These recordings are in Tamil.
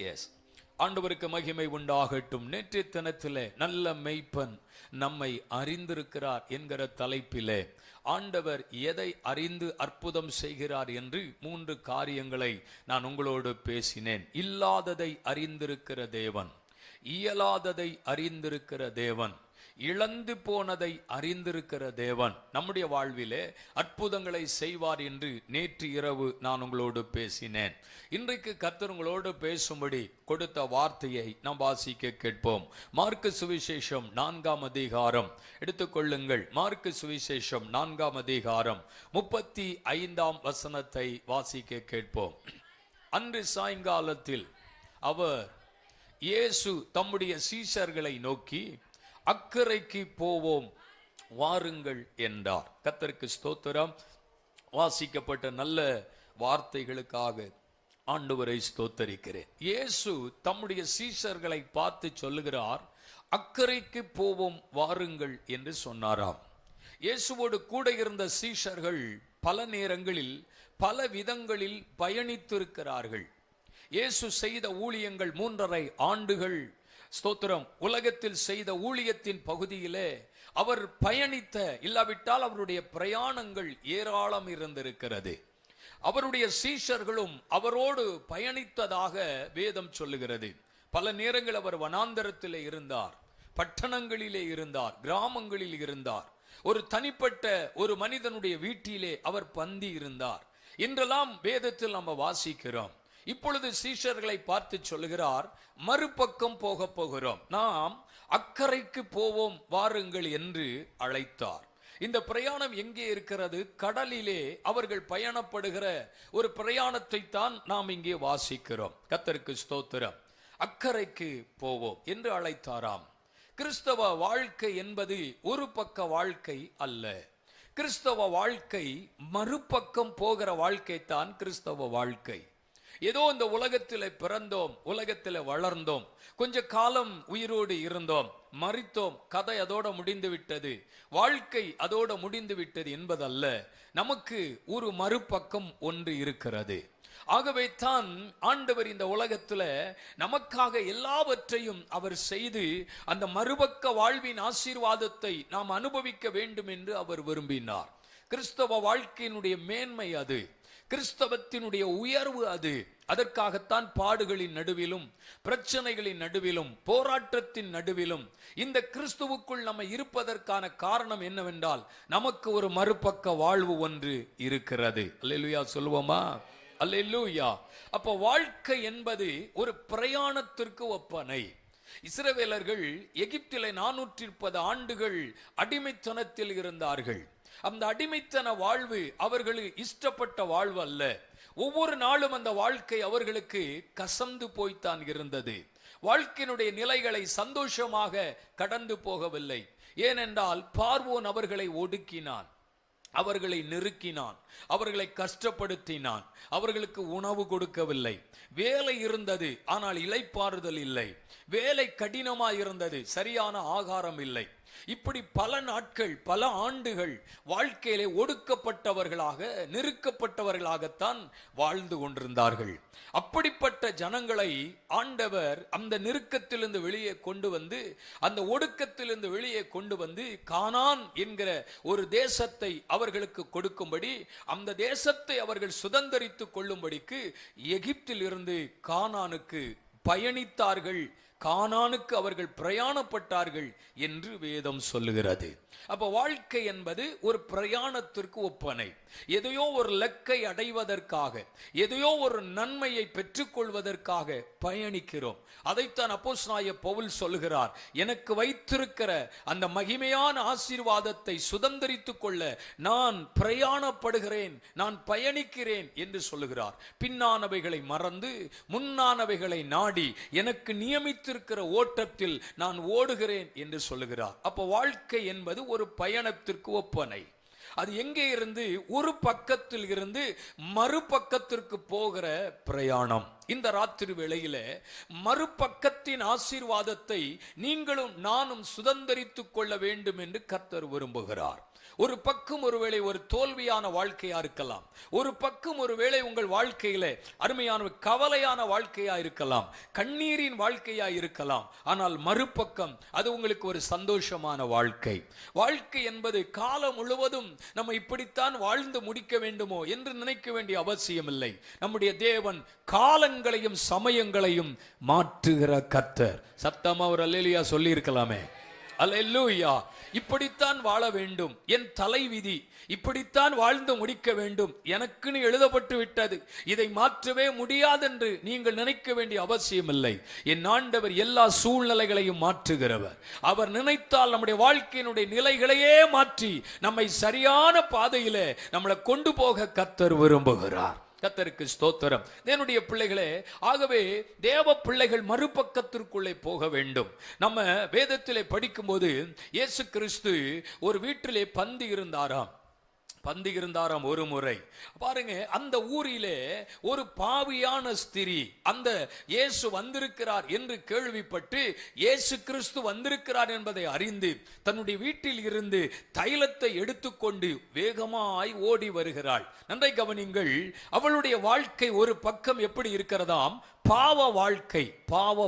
எஸ், ஆண்டவருக்கு மகிமை உண்டாகட்டும். நேற்றைய தினத்திலே நல்ல மெய்ப்பன் நம்மை அறிந்திருக்கிறார் என்கிற தலைப்பிலே ஆண்டவர் எதை அறிந்து அற்புதம் செய்கிறார் என்று 3 காரியங்களை நான் உங்களோடு பேசினேன். இல்லாததை அறிந்திருக்கிற தேவன், இயலாததை அறிந்திருக்கிற தேவன், இழந்து போனதை அறிந்திருக்கிற தேவன் நம்முடைய வாழ்விலே அற்புதங்களை செய்வார் என்று நேற்று இரவு நான் உங்களோடு பேசினேன். இன்றைக்கு கர்த்தர் உங்களோடு பேசும்படி கொடுத்த வார்த்தையை நாம் வாசிக்க கேட்போம். மார்க்கு சுவிசேஷம் 4ஆம் அதிகாரம் எடுத்துக்கொள்ளுங்கள். மார்க்கு சுவிசேஷம் 4ஆம் அதிகாரம் 35ஆம் வசனத்தை வாசிக்க கேட்போம். அன்று சாயங்காலத்தில் அவர் இயேசு தம்முடைய சீஷர்களை நோக்கி, அக்கரைக்கு போவோம் வாருங்கள் என்றார். கர்த்தருக்கு ஸ்தோத்திரம். வாசிக்கப்பட்ட நல்ல வார்த்தைகளுக்காக ஆண்டவரை ஸ்தோத்தரிக்கிறேன். இயேசு தம்முடைய சீஷர்களை பார்த்து சொல்லுகிறார், அக்கரைக்கு போவோம் வாருங்கள் என்று சொன்னாராம். இயேசுவோடு கூட இருந்த சீஷர்கள் பல நேரங்களில் பல விதங்களில் பயணித்திருக்கிறார்கள். இயேசு செய்த ஊழியங்கள் 3.5 ஆண்டுகள், ஸ்தோத்திரம், உலகத்தில் செய்த ஊழியத்தின் பகுதியிலே அவர் பயணித்த, இல்லாவிட்டால் அவருடைய பிரயாணங்கள் ஏராளம் இருந்திருக்கிறது. அவருடைய சீஷர்களும் அவரோடு பயணித்ததாக வேதம் சொல்லுகிறது. பல நேரங்கள் அவர் வனாந்தரத்திலே இருந்தார், பட்டணங்களிலே இருந்தார், கிராமங்களில் இருந்தார், ஒரு தனிப்பட்ட ஒரு மனிதனுடைய வீட்டிலே அவர் பந்தி இருந்தார் என்றெல்லாம் வேதத்தில் நம்ம வாசிக்கிறோம். இப்பொழுது சீஷர்களை பார்த்து சொல்லுகிறார், மறுபக்கம் போகிறோம், நாம் அக்கரைக்கு போவோம் வாருங்கள் என்று அழைத்தார். இந்த பிரயாணம் எங்கே இருக்கிறது? கடலிலே அவர்கள் பயணப்படுகிற ஒரு பிரயாணத்தை தான் நாம் இங்கே வாசிக்கிறோம். கர்த்தருக்கு ஸ்தோத்திரம். அக்கரைக்கு போவோம் என்று அழைத்தாராம். கிறிஸ்தவ வாழ்க்கை என்பது ஒரு பக்க வாழ்க்கை அல்ல. கிறிஸ்தவ வாழ்க்கை மறுபக்கம் போகிற வாழ்க்கை தான் கிறிஸ்தவ வாழ்க்கை. ஏதோ இந்த உலகத்தில் பிறந்தோம், உலகத்தில் வளர்ந்தோம், கொஞ்ச காலம் உயிரோடு இருந்தோம், மரித்தோம், கதை அதோட முடிந்து விட்டது, வாழ்க்கை அதோட முடிந்து விட்டது என்பதல்ல. நமக்கு ஒரு மறுபக்கம் ஒன்று இருக்கிறது. ஆகவே தான் ஆண்டவர் இந்த உலகத்தில் நமக்காக எல்லாவற்றையும் அவர் செய்து அந்த மறுபக்க வாழ்வின் ஆசீர்வாதத்தை நாம் அனுபவிக்க வேண்டும் என்று அவர் விரும்பினார். கிறிஸ்தவ வாழ்க்கையினுடைய மேன்மை அது, கிறிஸ்தவத்தினுடைய உயர்வு அது. அதற்காகத்தான் பாடுகளின் நடுவிலும், பிரச்சனைகளின் நடுவிலும், போராட்டத்தின் நடுவிலும் இந்த கிறிஸ்துவுக்குள் நம்ம இருப்பதற்கான காரணம் என்னவென்றால், நமக்கு ஒரு மறுபக்க வாழ்வு ஒன்று இருக்கிறது. அல்லேலூயா சொல்லுவோமா? அல்லேலூயா. அப்போ வாழ்க்கை என்பது ஒரு பிரயாணத்திற்கு ஒப்பனை. இஸ்ரவேலர்கள் எகிப்திலே 430 ஆண்டுகள் அடிமைத்தனத்தில் இருந்தார்கள். அந்த அடிமைத்தன வாழ்வு அவர்களுக்கு இஷ்டப்பட்ட வாழ்வு அல்ல. ஒவ்வொரு நாளும் அந்த வாழ்க்கை அவர்களுக்கு கசந்து போய்த்தான் இருந்தது. வாழ்க்கையினுடைய நிலைகளை சந்தோஷமாக கடந்து போகவில்லை. ஏனென்றால் பார்வோன் அவர்களை ஒடுக்கினான், அவர்களை நெருக்கினான், அவர்களை கஷ்டப்படுத்தினான், அவர்களுக்கு உணவு கொடுக்கவில்லை. வேலை இருந்தது, ஆனால் இளைப்பாறுதல் இல்லை. வேலை கடினமாய் இருந்தது, சரியான ஆகாரம் இல்லை. இப்படி பல நாட்கள், பல ஆண்டுகள் வாழ்க்கையிலே ஒடுக்கப்பட்டவர்களாக, நெருக்கப்பட்டவர்களாகத்தான் வாழ்ந்து கொண்டிருந்தார்கள். அப்படிப்பட்ட ஜனங்களை ஆண்டவர் அந்த நெருக்கத்திலிருந்து வெளியே கொண்டு வந்து, அந்த ஒடுக்கத்திலிருந்து வெளியே கொண்டு வந்து கானான் என்கிற ஒரு தேசத்தை அவர்களுக்கு கொடுக்கும்படி, அந்த தேசத்தை அவர்கள் சுதந்தரித்துக் கொள்ளும்படிக்கு எகிப்தில் இருந்து கானானுக்கு பயணித்தார்கள், கானானுக்கு அவர்கள் பிரயாணப்பட்டார்கள் என்று வேதம் சொல்லுகிறது. அப்ப வாழ்க்கை என்பது ஒரு பிரயாணத்திற்கு ஒப்பனை. எதையோ ஒரு இலக்கை அடைவதற்காக, எதையோ ஒரு நன்மையை பெற்றுக்கொள்வதற்காக பயணிக்கிறோம். அதைத்தான் அப்போஸ்தலனாகிய பவுல் சொல்லுகிறார், எனக்கு வைத்திருக்கிற அந்த மகிமையான ஆசீர்வாதத்தை சுதந்தரித்துக் கொள்ள நான் பிரயாணப்படுகிறேன், நான் பயணிக்கிறேன் என்று சொல்லுகிறார். பின்னானவைகளை மறந்து முன்னானவைகளை நாடி எனக்கு நியமித்திருக்கிற ஓட்டத்தில் நான் ஓடுகிறேன் என்று சொல்லுகிறார். அப்போ வாழ்க்கை என்பது ஒரு பயணத்திற்கு ஒப்பனை. அது எங்கே இருந்து? ஒரு பக்கத்தில் இருந்து மறுபக்கத்திற்கு போகிற பிரயாணம். இந்த ராத்திரி வேளையில மறுபக்கத்தின் ஆசீர்வாதத்தை நீங்களும் நானும் சுதந்தரித்துக் கொள்ள வேண்டும் என்று கர்த்தர் விரும்புகிறார். ஒரு பக்கம் ஒருவேளை ஒரு தோல்வியான வாழ்க்கையா இருக்கலாம், ஒரு பக்கம் ஒருவேளை உங்கள் வாழ்க்கையில அருமையான கவலையான வாழ்க்கையா இருக்கலாம், கண்ணீரின் வாழ்க்கையா இருக்கலாம். ஆனால் மறுபக்கம் அது உங்களுக்கு ஒரு சந்தோஷமான வாழ்க்கை. வாழ்க்கை என்பது காலம் முழுவதும் நம்ம இப்படித்தான் வாழ்ந்து முடிக்க வேண்டுமோ என்று நினைக்க வேண்டிய அவசியம் இல்லை. நம்முடைய தேவன் காலங்களையும் சமயங்களையும் மாற்றுகிற கர்த்தர். சத்தமா ஒரு அல்லேலூயா சொல்லி இருக்கலாமே. அல்லேலூயா. இப்படித்தான் வாழ வேண்டும், என் தலைவிதி இப்படித்தான் வாழ்ந்து முடிக்க வேண்டும், எனக்குன்னு எழுதப்பட்டு விட்டது, இதை மாற்றவே முடியாதென்று நீங்கள் நினைக்க வேண்டிய அவசியம் இல்லை. என் ஆண்டவர் எல்லா சூழ்நிலைகளையும் மாற்றுகிறவர். அவர் நினைத்தால் நம்முடைய வாழ்க்கையினுடைய நிலைகளையே மாற்றி நம்மை சரியான பாதையிலே நம்மளை கொண்டு போக கர்த்தர் விரும்புகிறார். கர்த்தருக்கு ஸ்தோத்திரம். என்னுடைய பிள்ளைகளே, ஆகவே தேவ பிள்ளைகள் மறுபக்கத்திற்குள்ளே போக வேண்டும். நம்ம வேதத்திலே படிக்கும்போது இயேசு கிறிஸ்து ஒரு வீட்டிலே பந்தி இருந்தாராம் ஒரு முறை. பாருங்க, அந்த ஊரிலே ஒரு பாவியான ஸ்திரீ அந்த இயேசு வந்திருக்கிறார் என்று கேள்விப்பட்டு, இயேசு கிறிஸ்து வந்திருக்கிறார் என்பதை அறிந்து தன்னுடைய வீட்டில் இருந்து தைலத்தை எடுத்துக்கொண்டு வேகமாய் ஓடி வருகிறாள். நன்றை கவனிங்கள். அவளுடைய வாழ்க்கை ஒரு பக்கம் எப்படி இருக்கிறதாம்? பாவ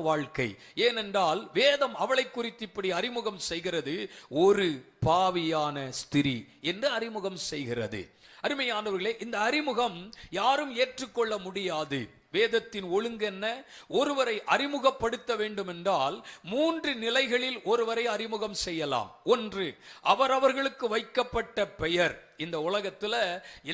வாழ்க்கை. ஏனென்றால் வேதம் அவளை குறித்து இப்படி அறிமுகம் செய்கிறது, ஒரு பாவியான ஸ்திரீ என்று அறிமுகம் செய்கிறது. அருமையானவர்களே, இந்த அறிமுகம் யாரும் ஏற்றுக்கொள்ள முடியாது. வேதத்தின் ஒழுங்கு என்ன? ஒருவரை அறிமுகப்படுத்த வேண்டும் என்றால் 3 நிலைகளில் ஒருவரை அறிமுகம் செய்யலாம். ஒன்று, அவரவர்களுக்கு வைக்கப்பட்ட பெயர். இந்த உலகத்துல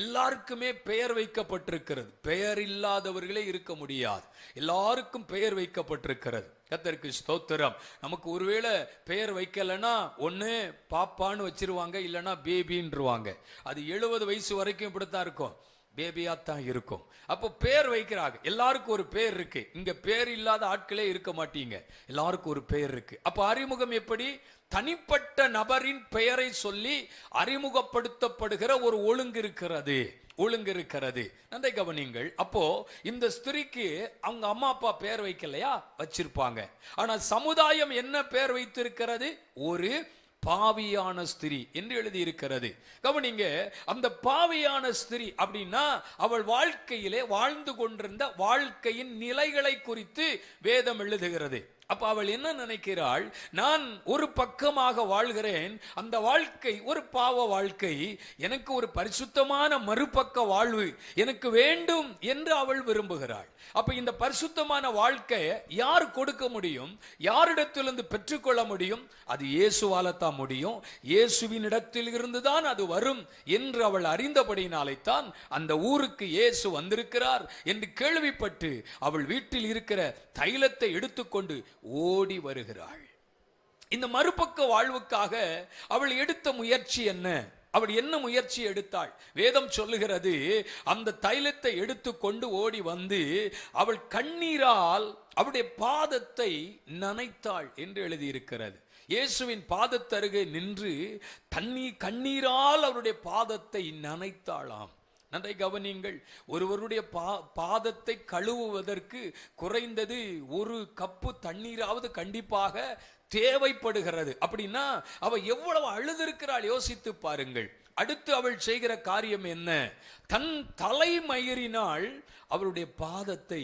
எல்லாருக்குமே பெயர் வைக்கப்பட்டிருக்கிறது. பெயர் இல்லாதவர்களே இருக்க முடியாது. எல்லாருக்கும் பெயர் வைக்கப்பட்டிருக்கிறது. கர்த்தருக்கு ஸ்தோத்திரம். நமக்கு ஒருவேளை பெயர் வைக்கலன்னா ஒண்ணு பாப்பான்னு வச்சிருவாங்க, இல்லைன்னா பேபின்றுவாங்க. அது 70 வயசு வரைக்கும் இப்படித்தான் இருக்கும், பேபியாத்தான் இருக்கும். அப்போ பேர் வைக்கிறாங்க. எல்லாருக்கும் ஒரு பேர் இருக்கு. இங்க பேர் இல்லாத ஆட்களே இருக்க மாட்டீங்க, எல்லாருக்கும் ஒரு பெயர் இருக்கு. அப்ப அறிமுகம் எப்படி? தனிப்பட்ட நபரின் பெயரை சொல்லி அறிமுகப்படுத்தப்படுகிற ஒரு ஒழுங்கு இருக்கிறது. நன்றை கவனிங்கள். அப்போ இந்த ஸ்திரீக்கு அவங்க அம்மா அப்பா பெயர் வைக்கலையா? வச்சிருப்பாங்க. ஆனா சமுதாயம் என்ன பெயர் வைத்திருக்கிறது? ஒரு பாவியான ஸ்திரீ என்று எழுதி இருக்கிறது. கவனிங்க, அந்த பாவியான ஸ்திரீ அப்படின்னா அவள் வாழ்க்கையிலே வாழ்ந்து கொண்டிருந்த வாழ்க்கையின் நிலைகளை குறித்து வேதம் எழுதுகிறது. அப்ப அவள் என்ன நினைக்கிறாள்? நான் ஒரு பக்கமாக வாழ்கிறேன், அந்த வாழ்க்கை ஒரு பாவ வாழ்க்கை, எனக்கு ஒரு பரிசுத்தமான மறுபக்க வாழ்வு எனக்கு வேண்டும் என்று அவள் விரும்புகிறாள். அப்ப இந்த பரிசுத்தமான வாழ்க்கை யார் கொடுக்க முடியும்? யாரிடத்திலிருந்து பெற்றுக்கொள்ள முடியும்? அது இயேசுவால தான் முடியும். இயேசுவின் இடத்தில் இருந்துதான் அது வரும் என்று அவள் அறிந்தபடியினாலே தான் அந்த ஊருக்கு இயேசு வந்திருக்கிறார் என்று கேள்விப்பட்டு அவள் வீட்டில் இருக்கிற தைலத்தை எடுத்துக்கொண்டு ஓடி வருகிறாள். இந்த மறுபக்க வாழ்வுக்காக அவள் எடுத்த முயற்சி என்ன? அவள் என்ன முயற்சி எடுத்தாள்? வேதம் சொல்லுகிறது, அந்த தைலத்தை எடுத்துக்கொண்டு ஓடி வந்து அவள் கண்ணீரால் அவளுடைய பாதத்தை நனைத்தாள் என்று எழுதியிருக்கிறது. இயேசுவின் பாதத்தருகே நின்று கண்ணீரால் அவருடைய பாதத்தை நனைத்தாளாம். நன்றை கவனிங்கள். ஒருவருடைய பாதத்தை கழுவுவதற்கு குறைந்தது 1 கப்பு தண்ணீராவது கண்டிப்பாக தேவைப்படுகிறது. அப்படின்னா அவ எவ்வளவு அழுதிருக்கிறாள் யோசித்து பாருங்கள். அடுத்து அவள் செய்கிற காரியம் என்ன? தன் தலைமயிரினால் அவருடைய பாதத்தை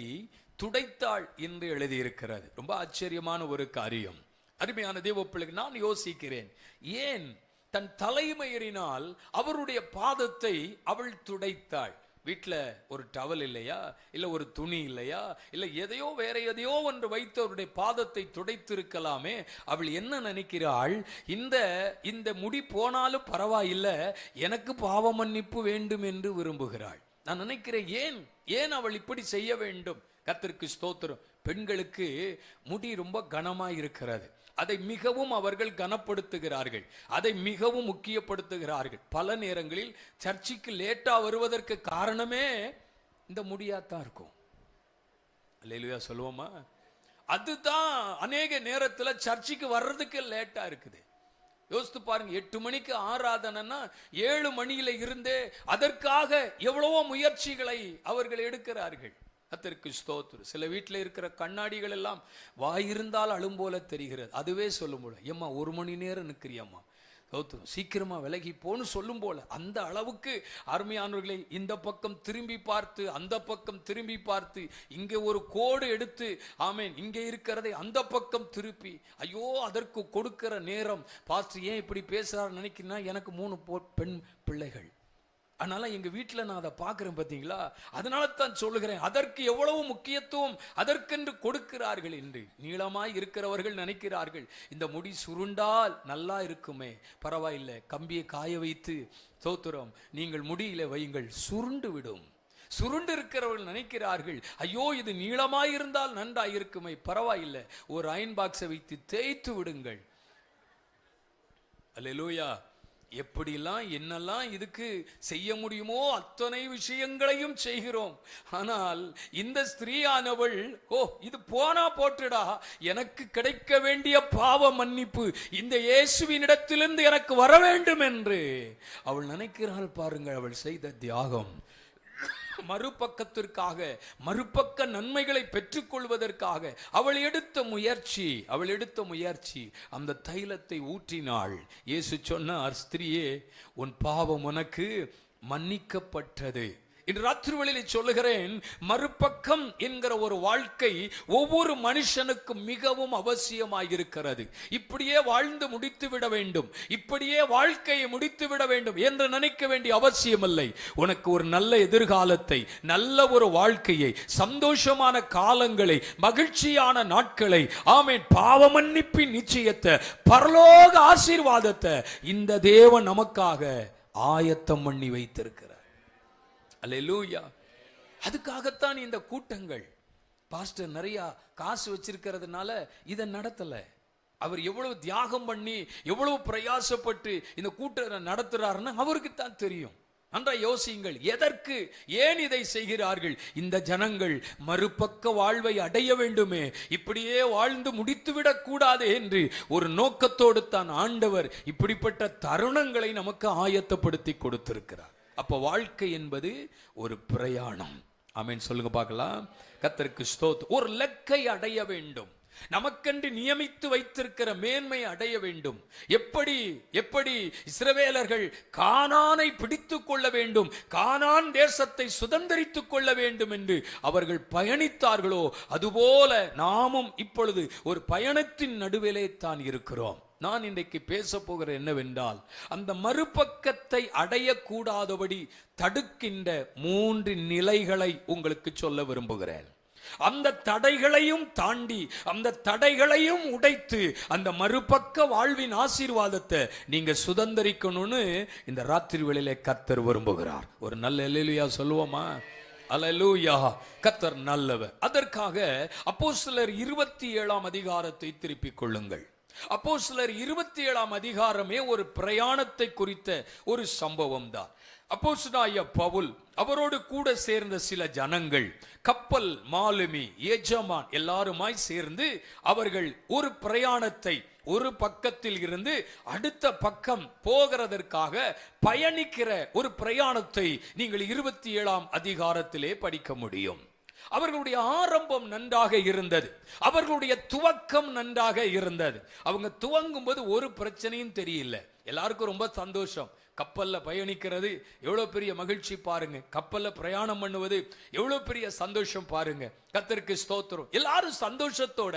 துடைத்தாள் என்று எழுதியிருக்கிறது. ரொம்ப ஆச்சரியமான ஒரு காரியம். அருமையான தேவ பிள்ளைகள், நான் யோசிக்கிறேன், ஏன் தன் தலைமயிரினால் அவருடைய பாதத்தை அவள் துடைத்தாள்? வீட்டில் ஒரு டவல் இல்லையா? இல்லை ஒரு துணி இல்லையா? இல்லை வேற எதையோ ஒன்று வைத்து அவருடைய பாதத்தை துடைத்திருக்கலாமே. அவள் என்ன நினைக்கிறாள்? இந்த முடி போனாலும் பரவாயில்லை, எனக்கு பாவ மன்னிப்பு வேண்டும் என்று விரும்புகிறாள். நான் நினைக்கிறேன், ஏன் அவள் இப்படி செய்ய வேண்டும்? கர்த்தருக்கு ஸ்தோத்திரம். பெண்களுக்கு முடி ரொம்ப கனமாய் இருக்கிறது. அதை மிகவும் அவர்கள் கனப்படுத்துகிறார்கள், அதை மிகவும் முக்கியப்படுத்துகிறார்கள். பல நேரங்களில் சர்ச்சுக்கு லேட்டா வருவதற்கு காரணமே இந்த முடியாத்தான் இருக்கும். அல்லேலூயா சொல்லுவோமா? அதுதான் அநேக நேரத்தில் சர்ச்சுக்கு வர்றதுக்கு லேட்டா இருக்குது. யோசித்து பாருங்க, 8 மணிக்கு ஆராதனைன்னா 7 மணியில இருந்தே அதற்காக எவ்வளவோ முயற்சிகளை அவர்கள் எடுக்கிறார்கள். கர்த்தருக்கு ஸ்தோத்திரம். சில வீட்டில் இருக்கிற கண்ணாடிகள் எல்லாம் வாயிருந்தால் அழும் போல தெரிகிறது. அதுவே சொல்லும் போல, ஏம்மா 1 மணி நேரம் நிற்கிறியம்மா, சீக்கிரமா விலகி போன்னு சொல்லும் போல, அந்த அளவுக்கு அருமையானவர்களை இந்த பக்கம் திரும்பி பார்த்து அந்த பக்கம் திரும்பி பார்த்து இங்கே ஒரு கோடு எடுத்து ஆமேன் இங்கே இருக்கிறதை அந்த பக்கம் திருப்பி, ஐயோ அதற்கு கொடுக்கிற நேரம். பாஸ்டர் ஏன் இப்படி பேசுறாரு நினைக்கிறேன்னா, எனக்கு 3 பெண் பிள்ளைகள், அதனால எங்க வீட்டில் நான் அதை பார்க்கிறேன் பார்த்தீங்களா, அதனால தான் சொல்லுகிறேன் அதற்கு எவ்வளவு முக்கியத்துவம் அதற்கென்று கொடுக்கிறார்கள் என்று. நீளமாய் இருக்கிறவர்கள் நினைக்கிறார்கள் இந்த முடி சுருண்டால் நல்லா இருக்குமே, பரவாயில்லை கம்பியை காய வைத்து ஸ்தோத்திரம் நீங்கள் முடியில வையுங்கள், சுருண்டு விடும். சுருண்டு இருக்கிறவர்கள் நினைக்கிறார்கள் ஐயோ இது நீளமாயிருந்தால் நன்றாயிருக்குமே, பரவாயில்லை ஒரு அயன் பாக்ஸை வைத்து தேய்த்து விடுங்கள். அல்லேலூயா. எப்படிலாம் என்னெல்லாம் இதுக்கு செய்ய முடியுமோ அத்தனை விஷயங்களையும் செய்கிறோம். ஆனால் இந்த ஸ்திரீயானவள், இது போனா போட்டுடா, எனக்கு கிடைக்க வேண்டிய பாவ மன்னிப்பு இந்த இயேசுவினிடத்திலிருந்து எனக்கு வர வேண்டும் என்று அவள் நினைக்கிறாள். பாருங்கள் அவள் செய்த தியாகம். மறுபக்கத்திற்காக, மறுபக்க நன்மைகளை பெற்றுக்கொள்வதற்காக அவள் எடுத்த முயற்சி, அந்த தைலத்தை ஊற்றினாள். இயேசு சொன்னார், ஸ்திரியே உன் பாவம் உனக்கு மன்னிக்கப்பட்டது. இன்று ராத்திரி வேளையிலே சொல்லுகிறேன், மறுபக்கம் என்கிற ஒரு வாழ்க்கை ஒவ்வொரு மனுஷனுக்கும் மிகவும் அவசியமாயிருக்கிறது. இப்படியே வாழ்ந்து முடித்து விட வேண்டும், இப்படியே வாழ்க்கையை முடித்து விட வேண்டும் என்று நினைக்க வேண்டிய அவசியம் இல்லை. உனக்கு ஒரு நல்ல எதிர்காலத்தை, நல்ல ஒரு வாழ்க்கையை, சந்தோஷமான காலங்களை, மகிழ்ச்சியான நாட்களை, ஆமென், பாவ மன்னிப்பின் நிச்சயத்தை, பரலோக ஆசீர்வாதத்தை இந்த தேவன் நமக்காக ஆயத்தம் பண்ணி வைத்திருக்கிறார். அல்லேலூயா. அதுக்காகத்தான் இந்த கூட்டங்கள். பாஸ்டர் நிறைய காசு வச்சிருக்கிறதுனால இதை நடத்தல. அவர் எவ்வளவு தியாகம் பண்ணி எவ்வளவு பிரயாசப்பட்டு இந்த கூட்டத்தை நடத்துறாருன்னு அவருக்கு தான் தெரியும். நன்றா யோசியுங்கள், எதற்கு ஏன் இதை செய்கிறார்கள்? இந்த ஜனங்கள் மறுபக்க வாழ்வை அடைய வேண்டுமே, இப்படியே வாழ்ந்து முடித்துவிடக் கூடாது என்று ஒரு நோக்கத்தோடு தான் ஆண்டவர் இப்படிப்பட்ட தருணங்களை நமக்கு ஆயத்தப்படுத்தி கொடுத்திருக்கிறார். அப்ப வாழ்க்கை என்பது ஒரு பிரயாணம். ஆமென் சொல்லுங்க பார்க்கலாம். கர்த்தருக்கு ஸ்தோத்திரம். ஒரு இலக்கை அடைய வேண்டும், நமக்கென்று நியமித்து வைத்திருக்கிற மேன்மை அடைய வேண்டும். எப்படி இஸ்ரவேலர்கள் கானானை பிடித்துக் கொள்ள வேண்டும், கானான் தேசத்தை சுதந்தரித்துக் கொள்ள வேண்டும் என்று அவர்கள் பயணித்தார்களோ, அதுபோல நாமும் இப்பொழுது ஒரு பயணத்தின் நடுவிலே தான் இருக்கிறோம். நான் இன்றைக்கு பேச போகிற என்னவென்றால், அந்த மறுபக்கத்தை அடையக்கூடாதபடி தடுக்கின்ற 3 நிலைகளை உங்களுக்கு சொல்ல விரும்புகிறேன். அந்த தடைகளையும் தாண்டி, அந்த தடைகளையும் உடைத்து அந்த மறுபக்க வாழ்வின் ஆசீர்வாதத்தை நீங்க சுதந்தரிக்கணும்னு இந்த ராத்திரி வேளையிலே கர்த்தர் விரும்புகிறார். ஒரு நல்ல அல்லேலூயா சொல்லுவோமா? அல்லேலூயா. கர்த்தர் நல்லவர். அதற்காக அப்போஸ்தலர் 27ஆம் அதிகாரத்தை திருப்பிக் கொள்ளுங்கள். அப்போஸ்தலர் 27ஆம் அதிகாரமே ஒரு பிரயாணத்தை குறித்த ஒரு சம்பவம் தான். அப்போஸ்தலனாகிய பவுல், அவரோடு கூட சேர்ந்த சில ஜனங்கள், கப்பல் மாலுமி, எஜமான் எல்லாருமாய் சேர்ந்து அவர்கள் ஒரு பிரயாணத்தை ஒரு பக்கத்தில் இருந்து அடுத்த பக்கம் போகிறதற்காக பயணிக்கிற ஒரு பிரயாணத்தை நீங்கள் 27ஆம் அதிகாரத்திலே படிக்க முடியும். அவர்களுடைய ஆரம்பம் நன்றாக இருந்தது, அவர்களுடைய துவக்கம் நன்றாக இருந்தது. அவங்க துவங்கும் போது ஒரு பிரச்சனையும் தெரியல, எல்லாருக்கும் ரொம்ப சந்தோஷம். கப்பல்ல பயணிக்கிறது எவ்வளவு பெரிய மகிழ்ச்சி பாருங்க, கப்பல்ல பிரயாணம் பண்ணுவது எவ்வளவு பெரிய சந்தோஷம் பாருங்க. கர்த்தருக்கு ஸ்தோத்திரம். எல்லாரும் சந்தோஷத்தோட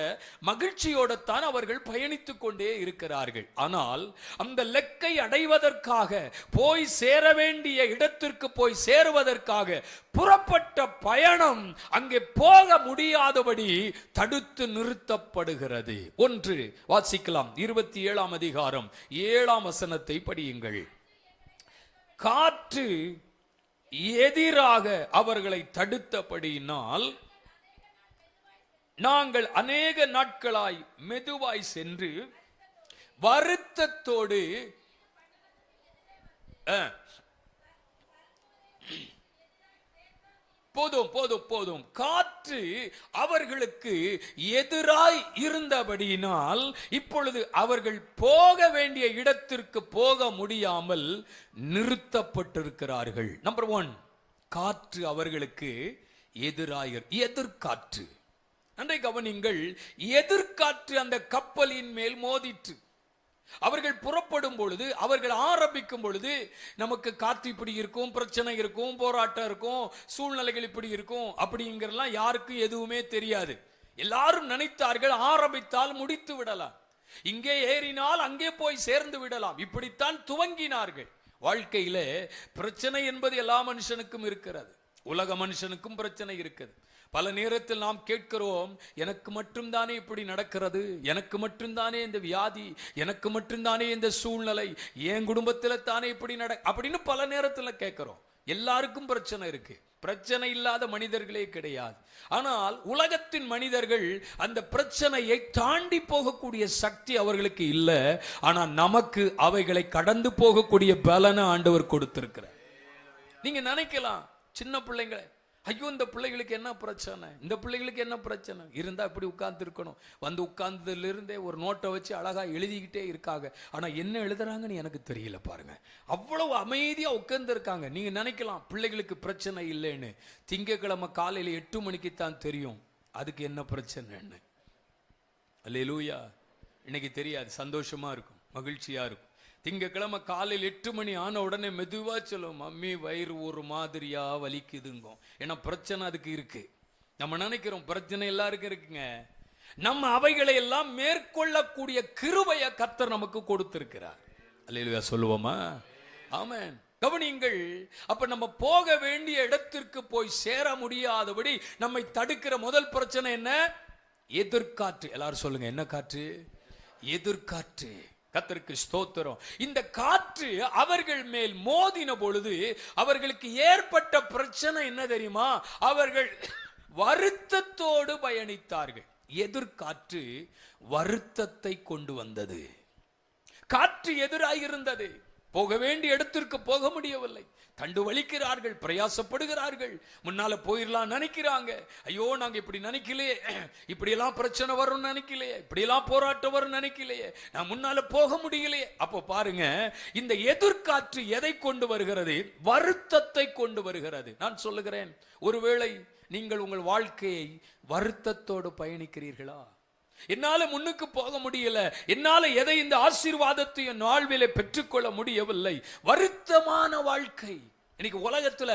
மகிழ்ச்சியோட தான் அவர்கள் பயணித்துக் கொண்டே இருக்கிறார்கள். ஆனால் அந்த லெக்கை அடைவதற்காக, போய் சேர வேண்டிய இடத்திற்கு போய் சேருவதற்காக புறப்பட்ட பயணம் அங்கே போக முடியாதபடி தடுத்து நிறுத்தப்படுகிறது. ஒன்று வாசிக்கலாம். 27ஆம் அதிகாரம் 7ஆம் வசனத்தை படியுங்கள். காற்று எதிராக அவர்களை தடுத்தபடியினால் நாங்கள் அநேக நாட்களாய் மெதுவாய் சென்று வருத்தத்தோடு போதும் காற்று அவர்களுக்கு எதிராய் இருந்தபடியினால் இப்பொழுது அவர்கள் போக வேண்டிய இடத்திற்கு போக முடியாமல் நிறுத்தப்பட்டிருக்கிறார்கள். நம்பர் 1, காற்று அவர்களுக்கு எதிராயர், எதிர்காற்று. நன்றை கவனிங்கள், எதிர்காற்று அந்த கப்பலின் மேல் மோதிற்று. அவர்கள் புறப்படும் பொழுது, அவர்கள் ஆரம்பிக்கும் பொழுது, நமக்கு காத்து இப்படி இருக்கும், பிரச்சனை இருக்கும், போராட்டம் இருக்கும், சூழ்நிலைகள் இப்படி இருக்கும் அப்படிங்கிறலாம் யாருக்கும் எதுவுமே தெரியாது. எல்லாரும் நினைத்தார்கள் ஆரம்பித்தால் முடித்து விடலாம், இங்கே ஏறினால் அங்கே போய் சேர்ந்து விடலாம், இப்படித்தான் துவங்கினார்கள். வாழ்க்கையில பிரச்சனை என்பது எல்லா மனுஷனுக்கும் இருக்கிறது. உலக மனுஷனுக்கும் பிரச்சனை இருக்குது. பல நேரத்தில் நாம் கேட்கிறோம், எனக்கு மட்டும்தானே இப்படி நடக்கிறது, எனக்கு மட்டும்தானே இந்த வியாதி, எனக்கு மட்டும்தானே இந்த சூழ்நிலை, என் குடும்பத்தில் தானே இப்படி அப்படின்னு பல நேரத்தில் கேட்கிறோம். எல்லாருக்கும் பிரச்சனை இருக்கு, பிரச்சனை இல்லாத மனிதர்களே கிடையாது. ஆனால் உலகத்தின் மனிதர்கள் அந்த பிரச்சனையை தாண்டி போகக்கூடிய சக்தி அவர்களுக்கு இல்லை. ஆனால் நமக்கு அவைகளை கடந்து போகக்கூடிய பலனை ஆண்டவர் கொடுத்திருக்கிறார். நீங்க நினைக்கலாம், சின்ன பிள்ளைங்களை, ஐயோ இந்த பிள்ளைகளுக்கு என்ன பிரச்சனை, இந்த பிள்ளைகளுக்கு என்ன பிரச்சனை இருந்தா இப்படி உட்கார்ந்து இருக்கணும், வந்து உட்கார்ந்ததுல இருந்தே ஒரு நோட்டை வச்சு அழகா எழுதிக்கிட்டே இருக்காங்க. ஆனா என்ன எழுதுறாங்கன்னு எனக்கு தெரியல. பாருங்க, அவ்வளவு அமைதியா உட்கார்ந்து இருக்காங்க. நீங்க நினைக்கலாம் பிள்ளைகளுக்கு பிரச்சனை இல்லைன்னு. திங்கட்கிழமை காலையில 8 மணிக்கு தான் தெரியும் அதுக்கு என்ன பிரச்சனைன்னு. அல்லேலூயா. இன்னைக்கு தெரியாது, சந்தோஷமா இருக்கும், மகிழ்ச்சியா இருக்கும். திங்கக்கிழமை காலையில் 8 மணி ஆன உடனே மெதுவா சொல்லும், மம்மி வயிறு ஒரு மாதிரியா வலிக்குதுங்க. ஏன்னா பிரச்சனை அதுக்கு இருக்கு. நம்ம நினைக்கிறோம் பிரச்சனை எல்லாருக்கும் இருக்குங்க. நம்ம அவைகளை எல்லாம் மேற்கொள்ளக்கூடிய கிருபையை கர்த்தர் நமக்கு கொடுத்திருக்கிறார். அல்லேலூயா சொல்லுவோமா? ஆமென். கவனியுங்கள், அப்ப நம்ம போக வேண்டிய இடத்திற்கு போய் சேர முடியாதபடி நம்மை தடுக்கிற முதல் பிரச்சனை என்ன? எதிர்காற்று. எல்லாரும் சொல்லுங்க, என்ன காற்று? எதிர்காற்று. கர்த்தருக்கு ஸ்தோத்திரம். இந்த காற்று அவர்கள் மேல் மோதின பொழுது அவர்களுக்கு ஏற்பட்ட பிரச்சனை என்ன தெரியுமா? அவர்கள் வருத்தத்தோடு பயணித்தார்கள். எதிர்காற்று வருத்தத்தை கொண்டு வந்தது. காற்று எதிராயிருந்தது. போக வேண்டிய இடத்திற்கு போக முடியவில்லை. தண்டு வலிக்கிறார்கள், பிரயாசப்படுகிறார்கள், முன்னால போயிடலாம் நினைக்கிறாங்க. ஐயோ நாங்க இப்படி நினைக்கலையே, இப்படியெல்லாம் பிரச்சனை வரும்னு நினைக்கலையே, இப்படியெல்லாம் போராட்டம் வரும் நினைக்கலையே, நான் முன்னால போக முடியலையே. அப்போ பாருங்க, இந்த எதிர்காற்று எதை கொண்டு வருகிறது? வருத்தத்தை கொண்டு வருகிறது. நான் சொல்லுகிறேன், ஒருவேளை நீங்கள் உங்கள் வாழ்க்கையை வருத்தத்தோடு பயணிக்கிறீர்களா? என்னால முன்னுக்கு போக முடியல, என்னால எதை இந்த ஆசீர்வாதத்தை என் வாழ்விலே பெற்றுக்கொள்ள முடியவில்லை. வருத்தமான வாழ்க்கை. இன்னைக்கு உலகத்துல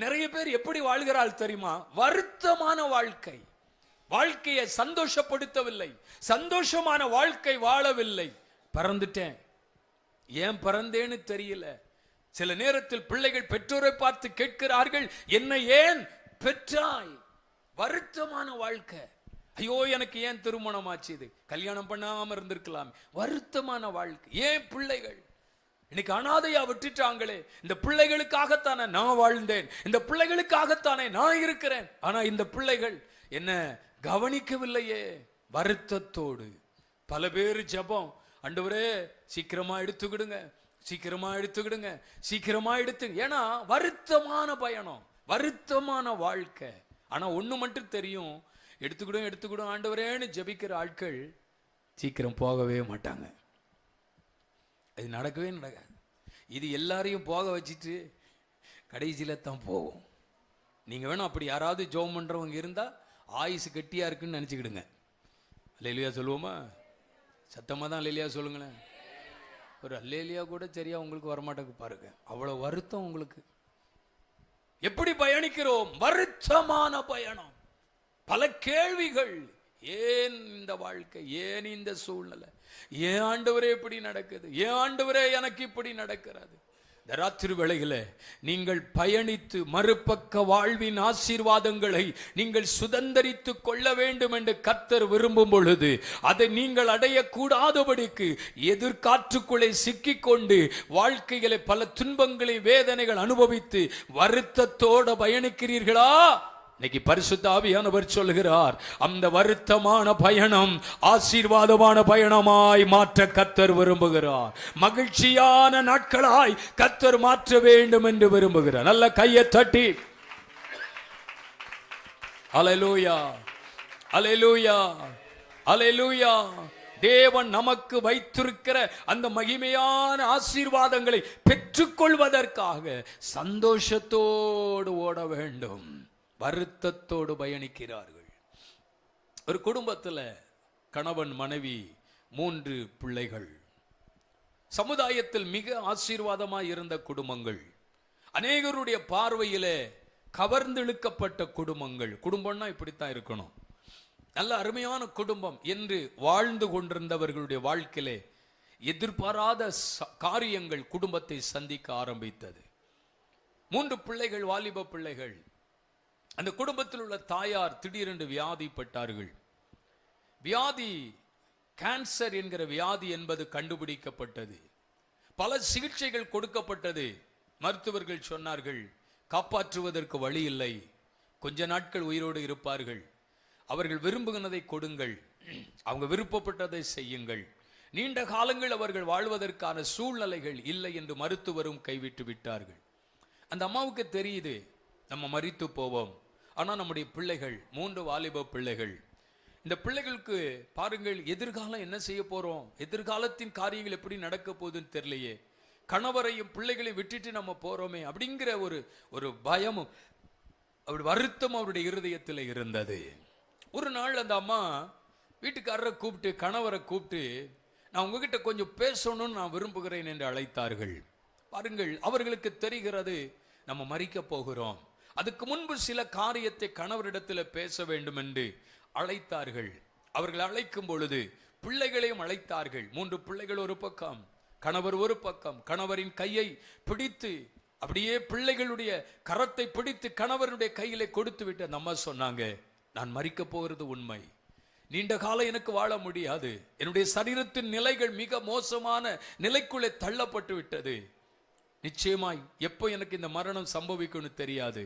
நிறைய பேர் எப்படி வாழ்கிறாள் தெரியுமா? வருத்தமான வாழ்க்கை. வாழ்க்கையை சந்தோஷப்படுத்தவில்லை, சந்தோஷமான வாழ்க்கை வாழவில்லை. பறந்துட்டேன், ஏன் பறந்தேன்னு தெரியல. சில நேரத்தில் பிள்ளைகள் பெற்றோரை பார்த்து கேட்கிறார்கள், என்னை ஏன் பெற்றாய்? வருத்தமான வாழ்க்கை. ஐயோ எனக்கு ஏன் திருமணம் ஆச்சு, இது கல்யாணம் பண்ணாம இருந்திருக்கலாம். வருத்தமான வாழ்க்கை. ஏன் பிள்ளைகள் இன்னைக்கு அனாதையா விட்டுட்டாங்களே, இந்த பிள்ளைகளுக்காகத்தானே நான் வாழ்ந்தேன், இந்த பிள்ளைகளுக்காகத்தானே நான் இருக்கிறேன், ஆனா இந்த பிள்ளைகள் என்ன கவனிக்கவில்லையே. வருத்தத்தோடு பல பேர் ஜெபம், ஆண்டவரே சீக்கிரமா எடுத்துக்கிடுங்க, சீக்கிரமா எடுத்துக்கிடுங்க, சீக்கிரமா எடுத்து. ஏன்னா வருத்தமான பயணம், வருத்தமான வாழ்க்கை. ஆனா ஒண்ணு மட்டும் தெரியும், எடுத்துக்கிடும் எடுத்துக்கிடும் ஆண்டவரேன்னு ஜெபிக்கிற ஆட்கள் சீக்கிரம் போகவே மாட்டாங்க. அது நடக்கவே நடக்காது. இது எல்லாரையும் போக வச்சுட்டு கடைசியில தான் போகும். நீங்க வேணும் அப்படி யாராவது ஜெபம் பண்றவங்க இருந்தா ஆயுசு கெட்டியா இருக்குன்னு நினைச்சுக்கிடுங்க. அல்லேலூயா சொல்லுவோமா? சத்தமா தான் அல்லேலூயா சொல்லுங்களேன். ஒரு அல்லேலூயா கூட சரியா உங்களுக்கு வரமாட்டேங்க பாருங்க, அவ்வளவு வருத்தம் உங்களுக்கு. எப்படி பயணிக்கிறோம்? வருத்தமான பயணம். பல கேள்விகள். ஏன் இந்த வாழ்க்கை, ஏன் இந்த சூழ்நிலை, ஏன் ஆண்டவரே இப்படி நடக்குது, ஏன் ஆண்டவரே எனக்கு இப்படி நடக்கிறது? இந்த ராத்திரி வேளையிலே நீங்கள் பயணித்து மறுபக்க வாழ்வின் ஆசீர்வாதங்களை நீங்கள் சுதந்தரித்து கொள்ள வேண்டும் என்று கர்த்தர் விரும்பும் பொழுது, அதை நீங்கள் அடையக்கூடாதபடிக்கு எதிர்காற்றுக்குள்ளே சிக்கிக்கொண்டு வாழ்க்கையிலே பல துன்பங்களை வேதனைகள் அனுபவித்து வருத்தத்தோடு பயணிக்கிறீர்களா? இன்னைக்கு பரிசுத்த ஆவியானவர் சொல்கிறார், அந்த வருத்தமான பயணம் ஆசீர்வாதமான பயணமாய் மாற்ற கர்த்தர் விரும்புகிறார். மகிழ்ச்சியான நாட்களாய் கர்த்தர் மாற்ற வேண்டும் என்று விரும்புகிறார். நல்ல கையை தட்டி அல்லேலூயா, அல்லேலூயா, அல்லேலூயா. தேவன் நமக்கு வைத்திருக்கிற அந்த மகிமையான ஆசீர்வாதங்களை பெற்றுக்கொள்வதற்காக சந்தோஷத்தோடு ஓட வேண்டும். வருத்தத்தோடு பயணிக்கிறார்கள். ஒரு குடும்பத்தில் கணவன், மனைவி, 3 பிள்ளைகள். சமுதாயத்தில் மிக ஆசீர்வாதமாய் இருந்த குடும்பங்கள், அநேகருடைய பார்வையிலே கவர்ந்தெழுக்கப்பட்ட குடும்பங்கள். குடும்பம்னா இப்படித்தான் இருக்கணும், நல்ல அருமையான குடும்பம் என்று வாழ்ந்து கொண்டிருந்தவர்களுடைய வாழ்க்கையிலே எதிர்பாராத காரியங்கள் குடும்பத்தை சந்திக்க ஆரம்பித்தது. 3 பிள்ளைகள், வாலிப பிள்ளைகள். அந்த குடும்பத்தில் உள்ள தாயார் திடீரென்று வியாதிப்பட்டார்கள். வியாதி கேன்சர் என்கிற வியாதி என்பது கண்டுபிடிக்கப்பட்டது. பல சிகிச்சைகள் கொடுக்கப்பட்டது. மருத்துவர்கள் சொன்னார்கள், காப்பாற்றுவதற்கு வழி இல்லை, கொஞ்ச நாட்கள் உயிரோடு இருப்பார்கள், அவர்கள் விரும்புகிறதை கொடுங்கள், அவங்க விருப்பப்பட்டதை செய்யுங்கள், நீண்ட காலங்கள் அவர்கள் வாழ்வதற்கான சூழ்நிலைகள் இல்லை என்று மருத்துவரும் கைவிட்டு விட்டார்கள். அந்த அம்மாவுக்கு தெரியுது, நம்ம மரித்து போவோம். ஆனால் நம்முடைய பிள்ளைகள் 3 வாலிப பிள்ளைகள், இந்த பிள்ளைகளுக்கு பாருங்கள், எதிர்காலம் என்ன செய்ய போறோம், எதிர்காலத்தின் காரியங்கள் எப்படி நடக்க போகுதுன்னு தெரியலையே, கணவரையும் பிள்ளைகளையும் விட்டுட்டு நம்ம போறோமே அப்படிங்கிற ஒரு பயமும் அப்படி வருத்தம் அவருடைய இருதயத்தில் இருந்தது. ஒரு நாள் அந்த அம்மா வீட்டுக்காரரை கூப்பிட்டு, கணவரை கூப்பிட்டு, நான் உங்ககிட்ட கொஞ்சம் பேசணும்னு நான் விரும்புகிறேன் என்று அழைத்தார்கள். பாருங்கள், அவர்களுக்கு தெரிகிறது நம்ம மரிக்க போகிறோம், அதுக்கு முன்பு சில காரியத்தை கணவரிடத்தில் பேச வேண்டும் என்று அழைத்தார்கள். அவர்கள் அழைக்கும் பொழுது பிள்ளைகளையும் அழைத்தார்கள். 3 பிள்ளைகள் ஒரு பக்கம், கணவர் ஒரு பக்கம். கணவரின் கையை பிடித்து, அப்படியே பிள்ளைகளுடைய கரத்தை பிடித்து கணவருடைய கையிலே கொடுத்து விட்டு அந்த அம்மா சொன்னாங்க, நான் மரிக்க போகிறது உண்மை, நீண்ட காலம் எனக்கு வாழ முடியாது, என்னுடைய சரீரத்தின் நிலைகள் மிக மோசமான நிலைக்குள்ளே தள்ளப்பட்டு விட்டது, நிச்சயமாய் எப்போ எனக்கு இந்த மரணம் சம்பவிக்கும்னு தெரியாது,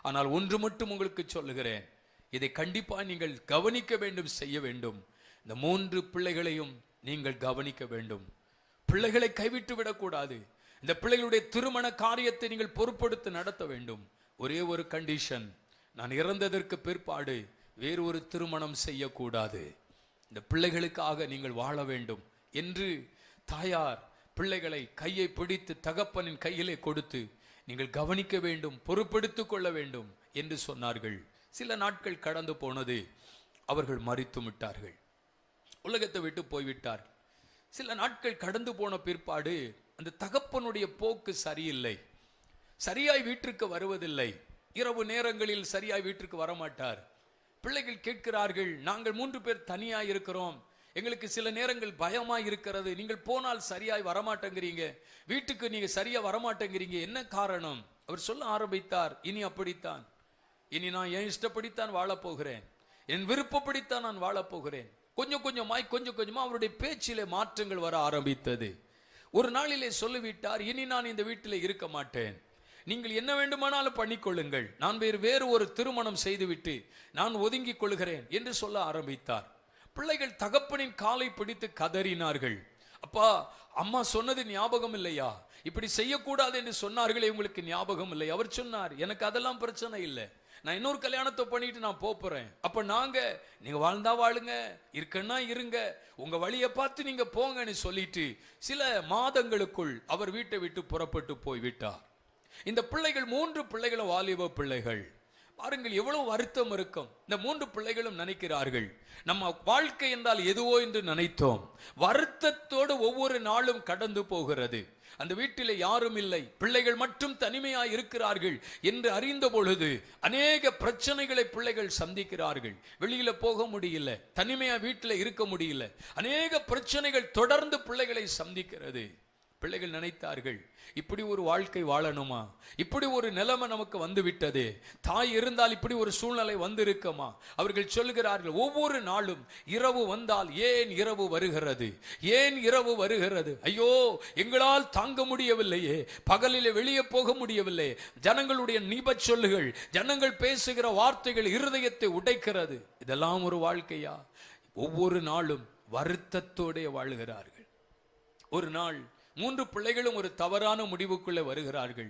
ஆனால் ஒன்று மட்டும் உங்களுக்கு சொல்லுகிறேன், இதை கண்டிப்பா நீங்கள் கவனிக்க வேண்டும், செய்ய வேண்டும். இந்த 3 பிள்ளைகளையும் நீங்கள் கவனிக்க வேண்டும். பிள்ளைகளை கைவிட்டு விடக்கூடாது. இந்த பிள்ளைகளுடைய திருமண காரியத்தை நீங்கள் பொறுப்படுத்தி நடத்த வேண்டும். ஒரே ஒரு கண்டிஷன், நான் இறந்ததற்கு பிற்பாடு வேறு ஒரு திருமணம் செய்யக்கூடாது, இந்த பிள்ளைகளுக்காக நீங்கள் வாழ வேண்டும் என்று தாயார் பிள்ளைகளை கையை பிடித்து தகப்பனின் கையிலே கொடுத்து, நீங்கள் கவனிக்க வேண்டும், பொறுப்பெடுத்துக் கொள்ள வேண்டும் என்று சொன்னார்கள். சில நாட்கள் கடந்து போனது, அவர்கள் மரித்து விட்டார்கள், உலகத்தை விட்டு போய்விட்டார்கள். சில நாட்கள் கடந்து போன பிற்பாடு அந்த தகப்பனுடைய போக்கு சரியில்லை, சரியாய் வீட்டிற்கு வருவதில்லை, இரவு நேரங்களில் சரியாய் வீட்டிற்கு வரமாட்டார். பிள்ளைகள் கேட்கிறார்கள், நாங்கள் 3 பேர் தனியாய் இருக்கிறோம், எங்களுக்கு சில நேரங்கள் பயமாய் இருக்கிறது, நீங்கள் போனால் சரியாய் வரமாட்டேங்கிறீங்க, வீட்டுக்கு நீங்க சரியா வரமாட்டேங்கிறீங்க, என்ன காரணம்? அவர் சொல்ல ஆரம்பித்தார், இனி அப்படித்தான், இனி நான் என் இஷ்டப்படித்தான் வாழப்போகிறேன், என் விருப்பப்படித்தான் நான் வாழப்போகிறேன். கொஞ்சம் கொஞ்சமா அவருடைய பேச்சிலே மாற்றங்கள் வர ஆரம்பித்தது. ஒரு நாளிலே சொல்லிவிட்டார், இனி நான் இந்த வீட்டிலே இருக்க மாட்டேன், நீங்கள் என்ன வேண்டுமானாலும் பண்ணிக்கொள்ளுங்கள், நான் வேறு ஒரு திருமணம் செய்துவிட்டு நான் ஒதுங்கிக் கொள்கிறேன் என்று சொல்ல ஆரம்பித்தார். பிள்ளைகள் தகப்பனின் காலை பிடித்து கதறினார்கள், அப்பா அம்மா சொன்னது ஞாபகம் இல்லையா, இப்படி செய்யக்கூடாது என்று சொன்னார்களே, உங்களுக்கு ஞாபகம் இல்லை? அவர் சொன்னார், எனக்கு அதெல்லாம் பிரச்சனை இல்லை, நான் இன்னொரு கல்யாணத்தை பண்ணிட்டு நான் போறேன், அப்ப நீங்க வாழ்ந்தா வாழுங்க, இருக்கன்னா இருங்க, உங்க வழியை பார்த்து நீங்க போங்கன்னு சொல்லிட்டு சில மாதங்களுக்குள் அவர் வீட்டை விட்டு புறப்பட்டு போய்விட்டார். இந்த பிள்ளைகள் 3 பிள்ளைகளும் வாலிப பிள்ளைகள். பாருங்கள் எவ்வளவு வருத்தம் இருக்கும். இந்த 3 பிள்ளைகளும் நினைக்கிறார்கள், நம்ம வாழ்க்கை என்றால் எதுவோ என்று நினைத்தோம், வருத்தத்தோடு ஒவ்வொரு நாளும் கடந்து போகிறது, அந்த வீட்டிலே யாரும் இல்லை, பிள்ளைகள் மட்டும் தனிமையாய் இருக்கிறார்கள் என்று அறிந்த பொழுது அநேக பிரச்சனைகளை பிள்ளைகள் சந்திக்கிறார்கள். வெளியில போக முடியல, தனிமையா வீட்டில் இருக்க முடியல, அநேக பிரச்சனைகள் தொடர்ந்து பிள்ளைகளை சந்திக்கிறது. பிள்ளைகள் நினைத்தார்கள், இப்படி ஒரு வாழ்க்கை வாழணுமா, இப்படி ஒரு நிலைமை நமக்கு வந்து விட்டது, தாய் இருந்தால் இப்படி ஒரு சூழ்நிலை வந்து இருக்குமா? அவர்கள் சொல்லுகிறார்கள், ஒவ்வொரு நாளும் இரவு வந்தால் ஏன் இரவு வருகிறது, ஏன் இரவு வருகிறது, ஐயோ எங்களால் தாங்க முடியவில்லையே, பகலிலே வெளியே போக முடியவில்லை, ஜனங்களுடைய நீப சொல்லுகள், ஜனங்கள் பேசுகிற வார்த்தைகள் இருதயத்தை உடைக்கிறது. இதெல்லாம் ஒரு வாழ்க்கையா? ஒவ்வொரு நாளும் வருத்தத்தோടെ வாழுகிறார்கள். ஒரு நாள் 3 பிள்ளைகளும் ஒரு தவறான முடிவுக்குள்ளே வருகிறார்கள்.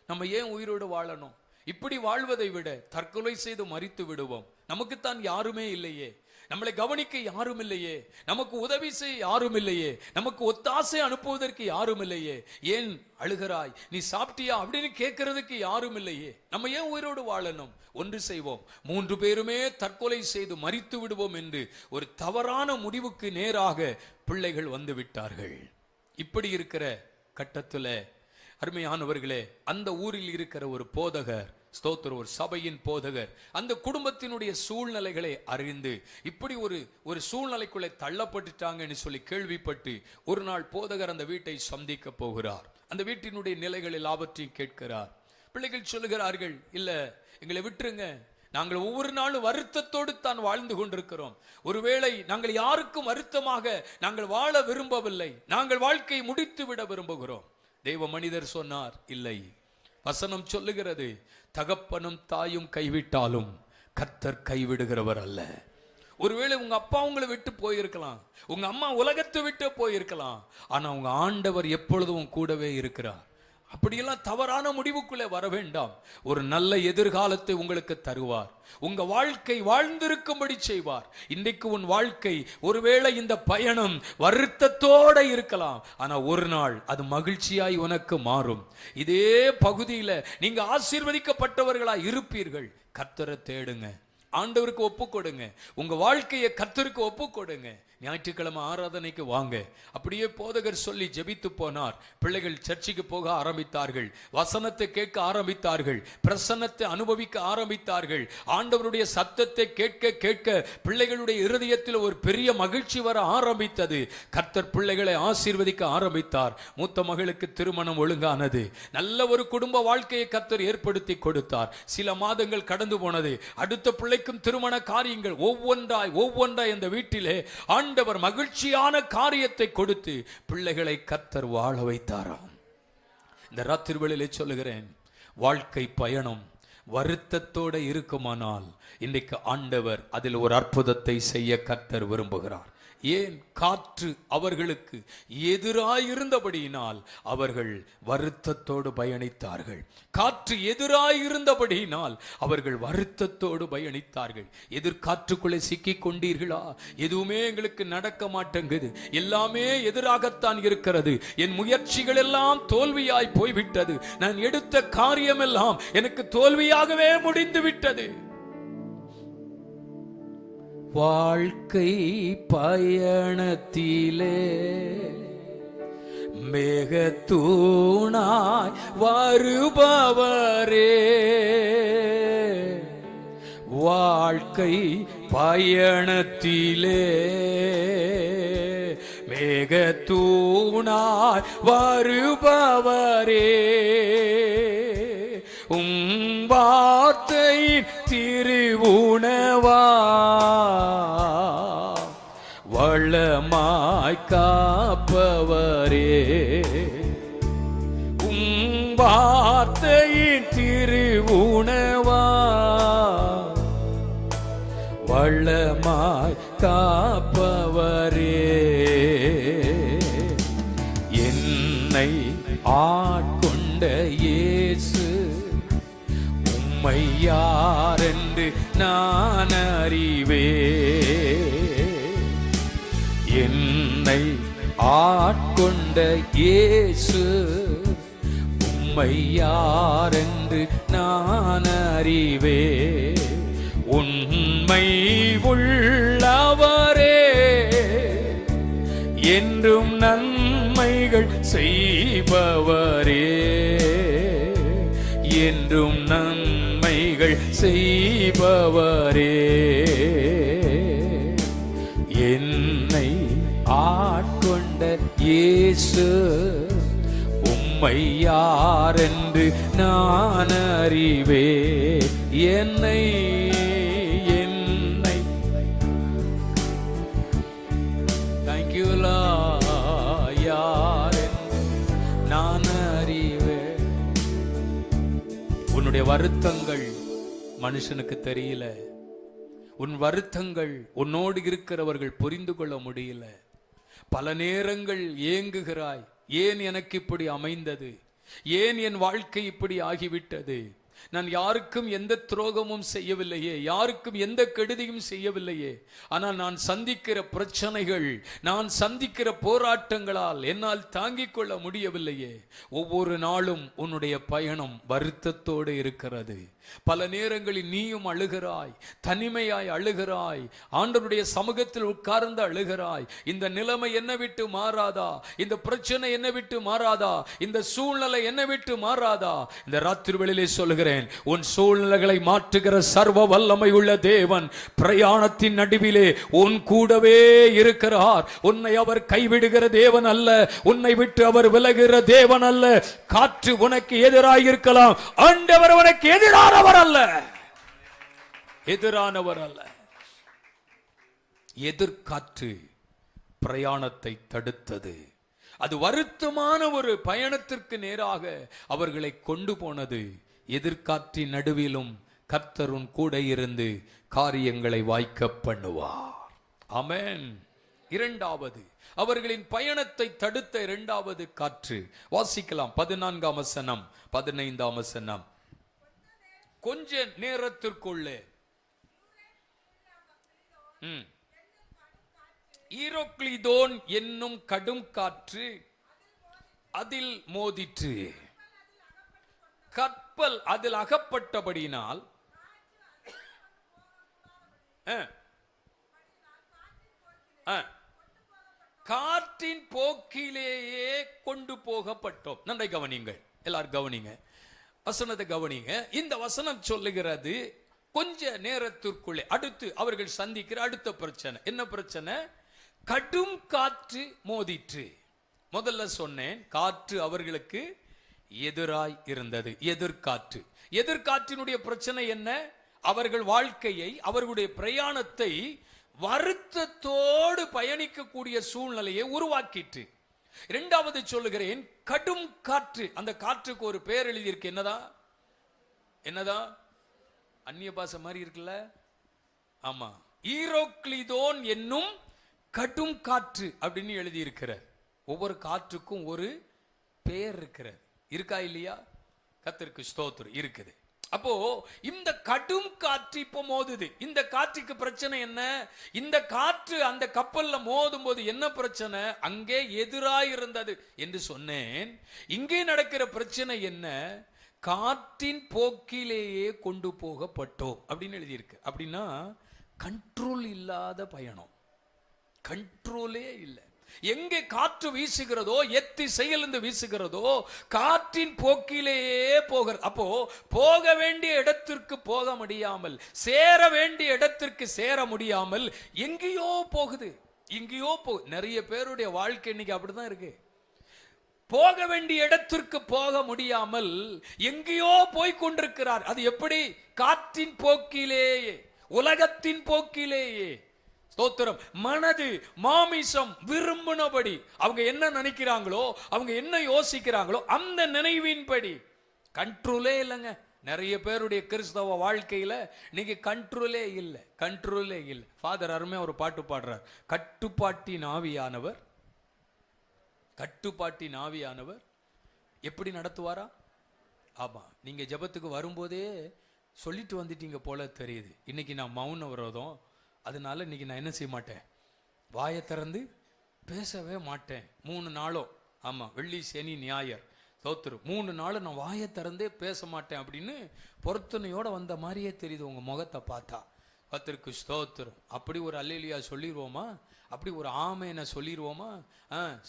நம்ம ஏன் உயிரோடு வாழணும், இப்படி வாழ்வதை விட தற்கொலை செய்து மரித்து விடுவோம், நமக்குத்தான் யாருமே இல்லையே, நம்மளை கவனிக்க யாரும் இல்லையே, நமக்கு உதவி செய்ய யாரும் இல்லையே, நமக்கு ஒத்தாசை அனுப்புவதற்கு யாரும் இல்லையே, ஏன் அழுகிறாய், நீ சாப்பிட்டியா அப்படின்னு கேட்கறதுக்கு யாரும் இல்லையே, நம்ம ஏன் உயிரோடு வாழணும்? ஒன்று செய்வோம், 3 பேருமே தற்கொலை செய்து மரித்து விடுவோம் என்று ஒரு தவறான முடிவுக்கு நேராக பிள்ளைகள் வந்து விட்டார்கள். இப்படி இருக்கிற கட்டத்தில் அருமையானவர்களே, அந்த ஊரில் இருக்கிற ஒரு போதகர், ஸ்தோத்திரம், ஒரு சபையின் போதகர் அந்த குடும்பத்தினுடைய சூழ்நிலைகளை அறிந்து இப்படி ஒரு சூழ்நிலைக்குள்ளே தள்ளப்பட்டுட்டாங்கன்னு சொல்லி கேள்விப்பட்டு ஒரு நாள் போதகர் அந்த வீட்டை சந்திக்க போகிறார். அந்த வீட்டினுடைய நிலைகள் எல்லாவற்றையும் கேட்கிறார். பிள்ளைகள் சொல்லுகிறார்கள், இல்ல எங்களை விட்டுருங்க, நாங்கள் ஒவ்வொரு நாளும் வருத்தத்தோடு தான் வாழ்ந்து கொண்டிருக்கிறோம். ஒருவேளை நாங்கள் யாருக்கும் வருத்தமாக நாங்கள் வாழ விரும்பவில்லை, நாங்கள் வாழ்க்கையை முடித்து விட விரும்புகிறோம். தேவ மனிதர் சொன்னார், இல்லை, வசனம் சொல்லுகிறது, தகப்பனும் தாயும் கைவிட்டாலும் கர்த்தர் கைவிடுகிறவர் அல்ல. ஒருவேளை உங்க அப்பா உங்களை விட்டு போயிருக்கலாம், உங்க அம்மா உலகத்தை விட்டு போயிருக்கலாம், ஆனா உங்க ஆண்டவர் எப்பொழுதும் கூடவே இருக்கிறார். அப்படியெல்லாம் தவறான முடிவுக்குள்ளே வர வேண்டாம். ஒரு நல்ல எதிர்காலத்தை உங்களுக்கு தருவார், உங்க வாழ்க்கை வாழ்ந்திருக்கும்படி செய்வார். இன்றைக்கு உன் வாழ்க்கை ஒருவேளை இந்த பயணம் வருத்தத்தோட இருக்கலாம், ஆனா ஒரு நாள் அது மகிழ்ச்சியாய் உனக்கு மாறும். இதே பகுதியில நீங்க ஆசீர்வதிக்கப்பட்டவர்களாய் இருப்பீர்கள். கர்த்தரை தேடுங்க, ஆண்டவருக்கு ஒப்பு கொடுங்க, உங்க வாழ்க்கையை கர்த்தருக்கு ஒப்பு கொடுங்க. ஞாயிற்றுக்கிழமை ஆராதனைக்கு வாங்க. அப்படியே போதகர் சொல்லி ஜெபித்து போனார். பிள்ளைகள் சர்ச்சைக்கு போக ஆரம்பித்தார்கள், வசனத்தை கேட்க ஆரம்பித்தார்கள், பிரசன்னத்தை அனுபவிக்க ஆரம்பித்தார்கள். ஆண்டவருடைய சத்தத்தை கேட்க கேட்க பிள்ளைகளுடைய இருதயத்தில் ஒரு பெரிய மகிழ்ச்சி வர ஆரம்பித்தது. கர்த்தர் பிள்ளைகளை ஆசீர்வதிக்க ஆரம்பித்தார். மூத்த மகளுக்கு திருமணம் ஒழுங்கானது. நல்ல ஒரு குடும்ப வாழ்க்கையை கர்த்தர் ஏற்படுத்தி கொடுத்தார். சில மாதங்கள் கடந்து போனது. அடுத்த பிள்ளைக்கும் திருமண காரியங்கள் ஒவ்வொன்றாய் இந்த வீட்டிலே ஆண்டவர் மகிழ்ச்சியான காரியத்தை கொடுத்து பிள்ளைகளை கர்த்தர் வாழ வைத்தாராம். இந்த ராத்திரி வேளையிலே சொல்லுகிறேன், வாழ்க்கை பயணம் வருத்தத்தோட இருக்குமானால் இன்றைக்கு ஆண்டவர் அதில் ஒரு அற்புதத்தை செய்ய கர்த்தர் விரும்புகிறார். ஏன்? காற்று அவர்களுக்கு எதிராயிருந்தபடியினால் அவர்கள் வருத்தத்தோடு பயணித்தார்கள். காற்று எதிராயிருந்தபடியினால் அவர்கள் வருத்தத்தோடு பயணித்தார்கள். எதிர்காற்றுக்குள்ளே சிக்கிக் கொண்டீர்களா? எதுவுமே எங்களுக்கு நடக்க மாட்டேங்குது, எல்லாமே எதிராகத்தான் இருக்கிறது, என் முயற்சிகள் எல்லாம் தோல்வியாய் போய்விட்டது, நான் எடுத்த காரியம் எல்லாம் எனக்கு தோல்வியாகவே முடிந்து விட்டது. வாழ்க்கை பயணத்திலே மேகத்தூணாய் வருபவரே, வாழ்க்கை பயணத்திலே மேகத்தூணாய் வருபவரே, வார்த்தையின் திருவுணவா வளமாய் காப்பவரே, வார்த்தையின் திருவுணவா வளமாய் காப்பவரே, என்னை ஆட்கொண்ட இயேசு உம்மை யாரென்று நான் அறிவே, என்னை ஆட்கொண்ட இயேசு உம்மை யாரென்று நான் அறிவே, உண்மை உள்ளவரே என்றும் நன்மைகள் செய்பவரே, என்றும் நன்மைகள் செய்பவரே, என்னை ஆட்கொண்ட இயேசு உம்மை யாரென்று நான் அறிவே, என்னை தேங்க்யூ யாரென்று நான் அறிவே. உன்னுடைய வருத்தங்கள் மனுஷனுக்கு தெரியல, உன் வருத்தங்கள் உன்னோடு இருக்கிறவர்கள் புரிந்து கொள்ள முடியல. பல நேரங்கள் ஏங்குகிறாய், ஏன் எனக்கு இப்படி அமைந்தது, ஏன் என் வாழ்க்கை இப்படி ஆகிவிட்டது, நான் யாருக்கும் எந்த துரோகமும் செய்யவில்லையே, யாருக்கும் எந்த கெடுதியும் செய்யவில்லையே, ஆனால் நான் சந்திக்கிற பிரச்சனைகள், நான் சந்திக்கிற போராட்டங்களால் என்னால் தாங்கிக் கொள்ள முடியவில்லையே. ஒவ்வொரு நாளும் உன்னுடைய பயணம் வருத்தத்தோடு இருக்கிறது. பல நேரங்களில் நீயும் அழுகிறாய், தனிமையாய் அழுகிறாய், ஆண்டவருடைய சமூகத்தில் உட்கார்ந்து அழுகிறாய். இந்த நிலைமை என்ன விட்டு மாறாதா? இந்த பிரச்சனை என்ன விட்டு மாறாதா? இந்த சூழ்நிலை என்ன விட்டு மாறாதா? இந்த ராத்திரி வேளையிலே சொல்கிறேன், உன் சூழ்நிலைகளை மாற்றுகிற சர்வ வல்லமை உள்ள தேவன் பிரயாணத்தின் நடுவிலே உன் கூடவே இருக்கிறார். உன்னை அவர் கைவிடுகிற தேவன் அல்ல, உன்னை விட்டு அவர் விலகுகிற தேவன் அல்ல. காற்று உனக்கு எதிராக இருக்கலாம், ஆண்டவர் உனக்கு எதிரானவர் அல்ல, எதிரானவர் அல்ல. எதிர்காற்று பிரயாணத்தை தடுத்தது. அது வருத்தமான ஒரு பயணத்திற்கு நேராக அவர்களை கொண்டு போனது. எதிர்காற்றின் நடுவிலும் கர்த்தர் உன் கூட இருந்து காரியங்களை வாய்க்க பண்ணுவார். ஆமென். இரண்டாவது, அவர்களின் பயணத்தை தடுத்த இரண்டாவது காற்று. வாசிக்கலாம் 14ஆம் வசனம், 15ஆம் வசனம். கொஞ்ச நேரத்திற்குள்ளே ஈரோக்ளிதோன் என்னும் கடும் காற்று அதில் மோதிற்று. கப்பல் அதில் அகப்பட்டபடியினால் காற்றின் போக்கிலேயே கொண்டு போகப்பட்டோம். நன்றை கவனிங்கள், எல்லாரும் கவனிங்க, வசனத்தை கவனிங்க. இந்த வசனம் சொல்லுகிறது கொஞ்ச நேரத்திற்குள்ளே. அடுத்து அவர்கள் சந்திக்கிற அடுத்த பிரச்சனை என்ன பிரச்சனை? கடும் காற்று மோதிற்று. முதல்ல சொன்னேன், காற்று அவர்களுக்கு எதிராய் இருந்தது. எதிர்காற்று. எதிர்காற்றினுடைய பிரச்சனை என்ன? அவர்கள் வாழ்க்கையை, அவர்களுடைய பிரயாணத்தை வருத்தத்தோடு பயணிக்கக்கூடிய சூழ்நிலையை உருவாக்கிற்று. இரண்டாவது சொல்லுகிறேன், கடும் காற்று. அந்த காற்றுக்கு ஒரு பேர் எழுதியிருக்கு. என்னதா? அந்நிய பாஷை மாதிரி இருக்குல்ல? ஆமா, ஈரோக்ளிதோன் என்னும் கடும் காற்று அப்படின்னு எழுதியிருக்கிறார். ஒவ்வொரு காற்றுக்கும் ஒரு பேர் இருக்கிறது. இருக்கா இல்லையா? கர்த்தருக்கு ஸ்தோத்திரம். இருக்குது. அப்போ இந்த கடும் காற்று இப்ப மோதுது. இந்த காற்றுக்கு பிரச்சனை என்ன? இந்த காற்று அந்த கப்பல்ல மோதும் போது என்ன பிரச்சனை? அங்கே எதிராய் இருந்தது என்று சொன்னேன். இங்கே நடக்கிற பிரச்சனை என்ன? காற்றின் போக்கிலேயே கொண்டு போகப்பட்டோம் அப்படின்னு எழுதியிருக்கு. அப்படின்னா கண்ட்ரோல் இல்லாத பயணம், கண்ட்ரோலே இல்லை. எங்கே காற்று வீசுகிறதோ, எத்திசையிலிருந்து வீசுகிறதோ, காற்றின் போக்கிலேயே போகிறது. அப்போ போக வேண்டிய இடத்திற்கு போக முடியாமல், சேர வேண்டிய இடத்திற்கு சேர முடியாமல் எங்கேயோ போகுது, எங்கேயோ போகுது. நிறைய பேருடைய வாழ்க்கை இன்னைக்கு அப்படிதான் இருக்கு. போக வேண்டிய இடத்திற்கு போக முடியாமல் எங்கேயோ போய் கொண்டிருக்கிறார். அது எப்படி? காற்றின் போக்கிலேயே, உலகத்தின் போக்கிலேயே. ஸ்தோத்திரம். மனது, மாமிசம் விரும்பினபடி அவங்க என்ன நினைக்கிறாங்களோ, அவங்க என்ன யோசிக்கிறாங்களோ அந்த நினைவின்படி. கண்ட்ரோலே இல்லைங்க நிறைய பேருடைய கிறிஸ்தவ வாழ்க்கையில. நீங்க கண்ட்ரோலே இல்லை, கண்ட்ரோலே இல்லை. ஃபாதர் அருமையா ஒரு பாட்டு பாடுறார். கட்டுப்பாட்டின் ஆவியானவர், கட்டுப்பாட்டின் ஆவியானவர் எப்படி நடத்துவாரா? ஆமா, நீங்க ஜெபத்துக்கு வரும்போதே சொல்லிட்டு வந்துட்டீங்க போல தெரியுது. இன்னைக்கு நான் மௌன விரோதம், அதனால இன்னைக்கு நான் என்ன செய்ய மாட்டேன், வாயை திறந்து பேசவே மாட்டேன் 3 நாளோ. ஆமாம், வெள்ளி சனி ஞாயிறு தோத்துரு 3 நாள் நான் வாயை திறந்தே பேச மாட்டேன் அப்படின்னு பொருத்தனையோட வந்த மாதிரியே தெரியுது உங்கள் முகத்தை பார்த்தா. கர்த்தருக்கு ஸ்தோத்திரம். அப்படி ஒரு அல்லேலூயா சொல்லிடுவோமா? அப்படி ஒரு ஆமேனை சொல்லிடுவோமா?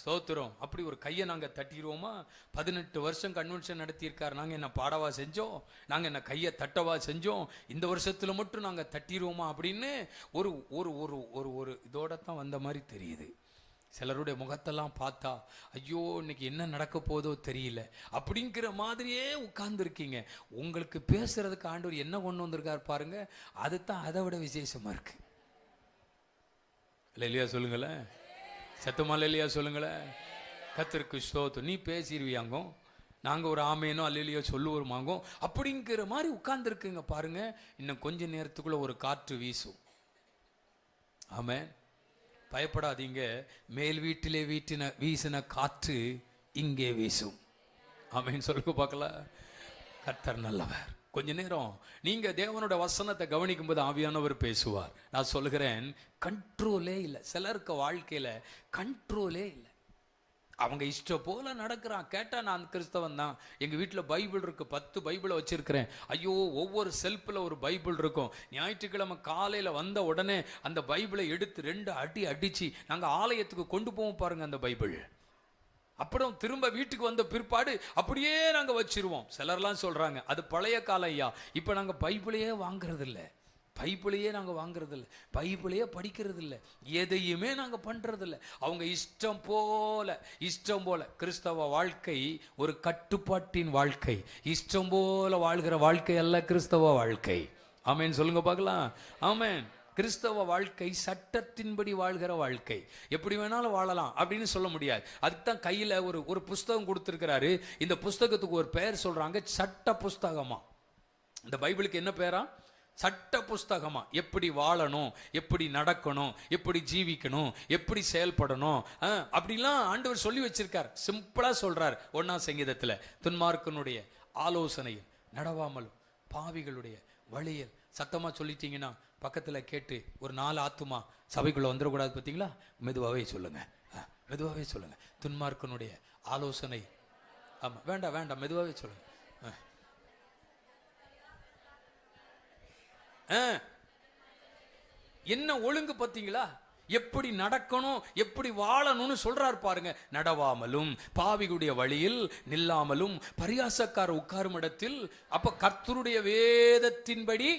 ஸ்தோத்திரம். அப்படி ஒரு கையை நாங்கள் தட்டிடுவோமா? 18 வருஷம் கன்வென்ஷன் நடத்தியிருக்கார். நாங்கள் என்ன பாடவா செஞ்சோம்? நாங்கள் என்ன கையை தட்டவா செஞ்சோம்? இந்த வருஷத்தில் மட்டும் நாங்கள் தட்டிடுவோமா அப்படின்னு ஒரு ஒரு ஒரு ஒரு ஒரு இதோட தான் வந்த மாதிரி தெரியுது. சிலருடைய முகத்தெல்லாம் பார்த்தா ஐயோ இன்னைக்கு என்ன நடக்க போதோ தெரியல அப்படிங்கிற மாதிரியே உட்கார்ந்துருக்கீங்க. உங்களுக்கு பேசுறதுக்கு ஆண்டவர் என்ன கொண்டு வந்திருக்காரு பாருங்க, அதுதான் அதை விட விசேஷமா இருக்கு. இல்லையா சொல்லுங்களேன், சத்தமா இல்லையா சொல்லுங்களேன். கர்த்தருக்கு ஸ்தோத்திரம். நீ பேசிடுவியாங்கோ, நாங்கள் ஒரு ஆமேனோ அல்லையோ சொல்லுவோமாங்கோ அப்படிங்கிற மாதிரி உட்கார்ந்துருக்குங்க பாருங்க. இன்னும் கொஞ்ச நேரத்துக்குள்ள ஒரு காற்று வீசும். ஆமென். பயப்படாதீங்க, மேல் வீட்டிலே வீசின காற்று இங்கே வீசும். ஆமென் சொல்லுங்க பார்க்கலாம். கர்த்தர் நல்லவர். கொஞ்ச நேரம் நீங்க தேவனோட வசனத்தை கவனிக்கும் போது ஆவியானவர் பேசுவார். நான் சொல்லுகிறேன், கண்ட்ரோலே இல்லை. சிலருக்கு வாழ்க்கையில கண்ட்ரோலே இல்லை. அவங்க இஷ்டம் போல நடக்கிறான். கேட்டா நான் கிறிஸ்தவன் தான், எங்க வீட்டில் பைபிள் இருக்கு, 10 பைபிளை வச்சிருக்கிறேன். ஐயோ, ஒவ்வொரு செல்ஃபில் ஒரு பைபிள் இருக்கும். ஞாயிற்றுக்கிழமை காலையில வந்த உடனே அந்த பைபிளை எடுத்து 2 அடி அடிச்சு நாங்க ஆலயத்துக்கு கொண்டு போவோம் பாருங்க அந்த பைபிள். அப்புறம் திரும்ப வீட்டுக்கு வந்த பிற்பாடு அப்படியே நாங்க வச்சிருவோம். சிலர்லாம் சொல்றாங்க அது பழைய காலம் ஐயா, இப்ப நாங்க பைபிளையே வாங்குறது இல்லை, பைபிளையே நாங்க வாங்குறது இல்லை, பைபிளையே படிக்கிறது இல்லை, எதையுமே நாங்க பண்றது இல்லை. அவங்க இஷ்டம் போல. கிறிஸ்தவ வாழ்க்கை ஒரு கட்டுப்பாட்டின் வாழ்க்கை. இஷ்டம் போல வாழ்கிற வாழ்க்கை அல்ல கிறிஸ்தவ வாழ்க்கை. ஆமேன் சொல்லுங்க பார்க்கலாம். ஆமேன். கிறிஸ்தவ வாழ்க்கை சட்டத்தின்படி வாழ்கிற வாழ்க்கை. எப்படி வேணாலும் வாழலாம் அப்படின்னு சொல்ல முடியாது. அதுக்கு தான் கையில் ஒரு புஸ்தகம் கொடுத்துருக்கிறாரு. இந்த புஸ்தகத்துக்கு ஒரு பெயர் சொல்றாங்க, சட்ட புஸ்தகமா. இந்த பைபிளுக்கு என்ன பேரா? சட்ட புஸ்தகமா. எப்படி வாழணும், எப்படி நடக்கணும், எப்படி ஜீவிக்கணும், எப்படி செயல்படணும், அப்படிலாம் ஆண்டவர் சொல்லி வச்சிருக்கார். சிம்பிளா சொல்றார் 1ஆம் சங்கீதத்துல, துன்மார்க்கனுடைய ஆலோசனையில் நடவாமலும் பாவிகளுடைய வழியில். சத்தமா சொல்லிட்டீங்கன்னா பக்கத்துல கேட்டு ஒரு 4 ஆத்துமா சபைக்குள்ள வந்துடக்கூடாது. பார்த்தீங்களா? மெதுவாகவே சொல்லுங்க, மெதுவாகவே சொல்லுங்க. துன்மார்க்கனுடைய ஆலோசனை. ஆமா, வேண்டாம், மெதுவாகவே சொல்லுங்க. என்ன ஒழுங்கு பார்த்தீங்களா? எப்படி நடக்கணும், எப்படி வாழணும்னு சொல்றாரு பாருங்க. நடவாமலும் பாவிகளுடைய வழியில் நில்லாமலும் பரியாசக்கார உட்காரும் இடத்தில். அப்ப கர்த்தருடைய வேதத்தின்படி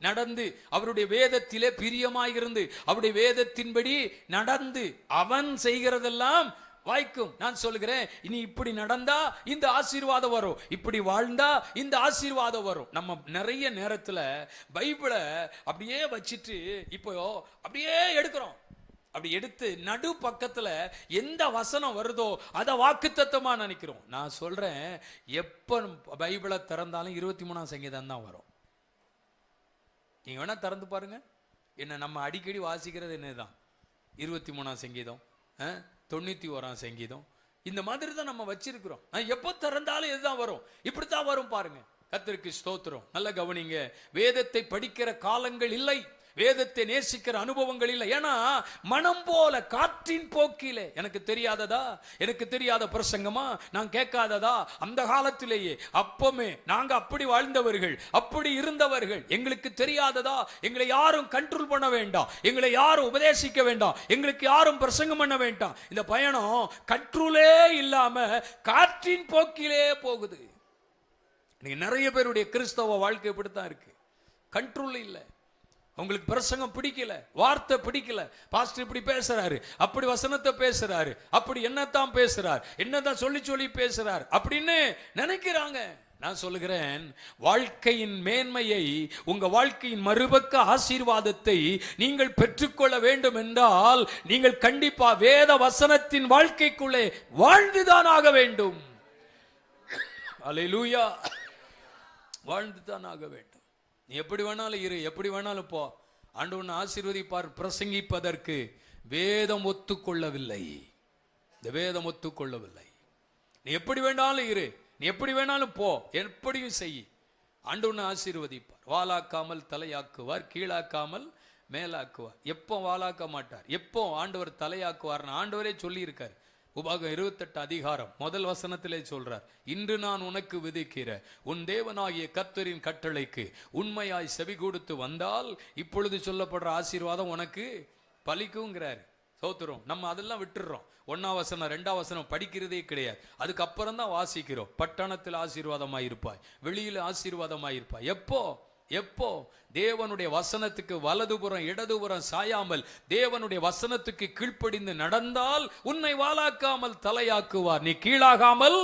நடந்து அவருடைய வேதத்திலே பிரியமாயிருந்து அவருடைய வேதத்தின்படி நடந்து அவன் செய்கிறதெல்லாம் வாய்க்கும். நான் சொல்லுகிறேன், இனி இப்படி நடந்தா இந்த ஆசீர்வாதம் வரும், இப்படி வாழ்ந்தா இந்த ஆசீர்வாதம் வரும். நம்ம நிறைய நேரத்துல பைபிளை அப்படியே வச்சிட்டு இப்போ அப்படியே எடுக்கிறோம். அப்படி எடுத்து நடு பக்கத்துல எந்த வசனம் வருதோ அதை வாக்குத்தத்தமா நினைக்கிறோம். நான் சொல்றேன், எப்ப பைபிளை திறந்தாலும் 23ஆம் சங்கீதம் தான் வரும். நீங்க வேணா திறந்து பாருங்க. என்ன நம்ம அடிக்கடி வாசிக்கிறது என்னதான் 23ஆம் சங்கீதம், 91ஆம் சங்கீதம், இந்த மாதிரி தான் நம்ம வச்சிருக்கிறோம். எப்போ திறந்தாலும் இதுதான் வரும், இப்படித்தான் வரும் பாருங்க. கர்த்தருக்கு ஸ்தோத்திரம். நல்ல கவனிங்க. வேதத்தை படிக்கிற காலங்கள் இல்லை, வேதத்தை நேசிக்கிற அனுபவங்கள் இல்லை. ஏன்னா மனம் போல காற்றின் போக்கிலே. எனக்கு தெரியாததா, எனக்கு தெரியாத பிரசங்கமா, நான் கேட்காததா? அந்த காலத்திலேயே அப்பமே நாங்க அப்படி வாழ்ந்தவர்கள், அப்படி இருந்தவர்கள். எங்களுக்கு தெரியாததா? எங்களை யாரும் கண்ட்ரோல் பண்ண வேண்டாம், எங்களை யாரும் உபதேசிக்க வேண்டாம், எங்களுக்கு யாரும் பிரசங்கம் பண்ண வேண்டாம். இந்த பயணம் கண்ட்ரோலே இல்லாம காற்றின் போக்கிலே போகுது. நிறைய பேருடைய கிறிஸ்தவ வாழ்க்கை இப்படித்தான் இருக்கு. கண்ட்ரோல் இல்லை. உங்களுக்கு பிரசங்கம் பிடிக்கல, வார்த்தை பிடிக்கல, பாஸ்டர் இப்படி பேசுறாரு, அப்படி வசனத்தை பேசுறாரு, அப்படி என்னத்தான் பேசுறார், என்னதான் சொல்லி பேசுறார் அப்படின்னு நினைக்கிறாங்க. நான் சொல்லுகிறேன், வாழ்க்கையின் மேன்மையை, உங்க வாழ்க்கையின் மறுபக்க ஆசீர்வாதத்தை நீங்கள் பெற்றுக்கொள்ள வேண்டும் என்றால் நீங்கள் கண்டிப்பா வேத வசனத்தின் வாழ்க்கைக்குள்ளே வாழ்ந்துதான் ஆக வேண்டும். அல்லேலூயா. வாழ்ந்துதான் ஆக வேண்டும். நீ எப்படி வேணாலும் இரு, எப்படி வேணாலும் போ, ஆண்டவன் ஆசீர்வதிப்பார். பிரசங்கிப்பதற்கு வேதம் ஒத்துக்கொள்ளவில்லை. இந்த வேதம் ஒத்துக்கொள்ளவில்லை. நீ எப்படி வேணாலும் இரு, நீ எப்படி வேணாலும் போ, எப்படியும் செய், ஆண்டவன் ஆசீர்வதிப்பார். வாலாக்காமல் தலையாக்குவார், கீழாக்காமல் மேலாக்குவார். எப்போ வாலாக்க மாட்டார், எப்போ ஆண்டவர் தலையாக்குவார்னு ஆண்டவரே சொல்லி இருக்கார். உபாகம் 28 அதிகாரம் 1 வசனத்திலே சொல்றார், இன்று நான் உனக்கு விதிக்கிற உன் தேவனாகிய கர்த்தரின் கட்டளைக்கு உண்மையாய் செவி கொடுத்து வந்தால் இப்பொழுது சொல்லப்படுற ஆசீர்வாதம் உனக்கு பலிக்குங்கிறார். சோத்துறோம். நம்ம அதெல்லாம் விட்டுறோம். 1ஆம் வசனம் 2ஆம் வசனம் படிக்கிறதே கிடையாது. அதுக்கப்புறம் தான் வாசிக்கிறோம். பட்டணத்தில் ஆசீர்வாதமாயிருப்பாய், வெளியில ஆசீர்வாதமாயிருப்பாய். எப்போ தேவனுடைய வசனத்துக்கு வலதுபுறம் இடதுபுறம் சாயாமல் தேவனுடைய வசனத்துக்கு கீழ்ப்படிந்து நடந்தால் உன்னை வாலாக்காமல் தலையாக்குவார். நீ கீழாகாமல்.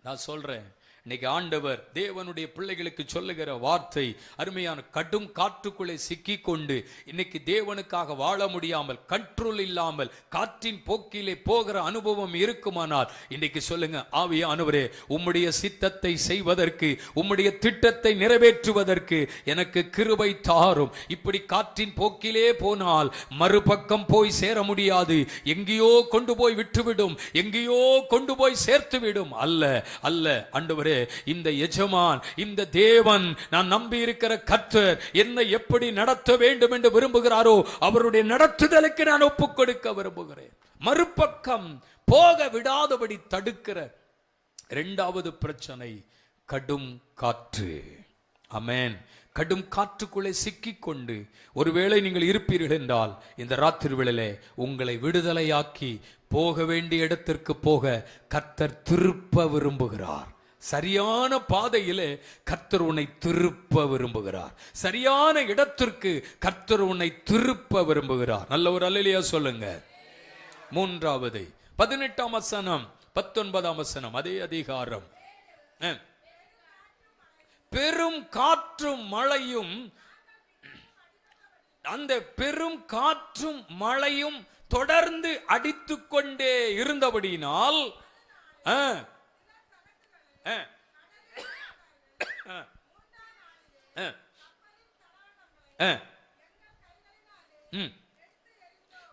நான் சொல்றேன், இன்னைக்கு ஆண்டவர் தேவனுடைய பிள்ளைகளுக்கு சொல்லுகிற வார்த்தை அருமையான. கடும் காற்றுக்குள்ளே சிக்கி கொண்டு இன்னைக்கு தேவனுக்காக வாழ முடியாமல், கண்ட்ரோல் இல்லாமல் காற்றின் போக்கிலே போகிற அனுபவம் இருக்குமானால் இன்னைக்கு சொல்லுங்க, ஆவியானவரே உம்முடைய சித்தத்தை செய்வதற்கு, உம்முடைய திட்டத்தை நிறைவேற்றுவதற்கு எனக்கு கிருபை தாரும். இப்படி காற்றின் போக்கிலே போனால் மறுபக்கம் போய் சேர முடியாது. எங்கேயோ கொண்டு போய் விட்டுவிடும், எங்கேயோ கொண்டு போய் சேர்த்து விடும். அல்ல ஆண்டவரே, இந்த எஜமான், இந்த தேவன், நான் நம்பி இருக்கிற கர்த்தர் என்னை எப்படி நடத்த வேண்டும் என்று விரும்புகிறாரோ அவருடைய நடத்துதலுக்கு நான் ஒப்புக் கொடுக்க விரும்புகிறேன். மறுபக்கம் போக விடாதபடி தடுக்கிற இரண்டாவது பிரச்சனை கடும் காற்று. ஆமென். கடும் காற்றுக்குள்ளே சிக்கிக்கொண்டு ஒருவேளை நீங்கள் இருப்பீர்கள் என்றால் இந்த ராத்திரி வேளையிலே உங்களை விடுதலையாக்கி போக வேண்டிய இடத்திற்கு போக கர்த்தர் திருப்ப விரும்புகிறார். சரியான பாதையிலே கர்த்தர் உன்னை திருப்ப விரும்புகிறார். சரியான இடத்திற்கு கர்த்தர் உன்னை திருப்ப விரும்புகிறார். நல்ல ஒரு அல்லேலூயா சொல்லுங்க. மூன்றாவது 18ஆம் வசனம் 19ஆம் வசனம் அதே அதிகாரம். பெரும் காற்றும் மழையும், அந்த பெரும் காற்றும் மழையும் தொடர்ந்து அடித்துக் கொண்டே இருந்தபடியினால்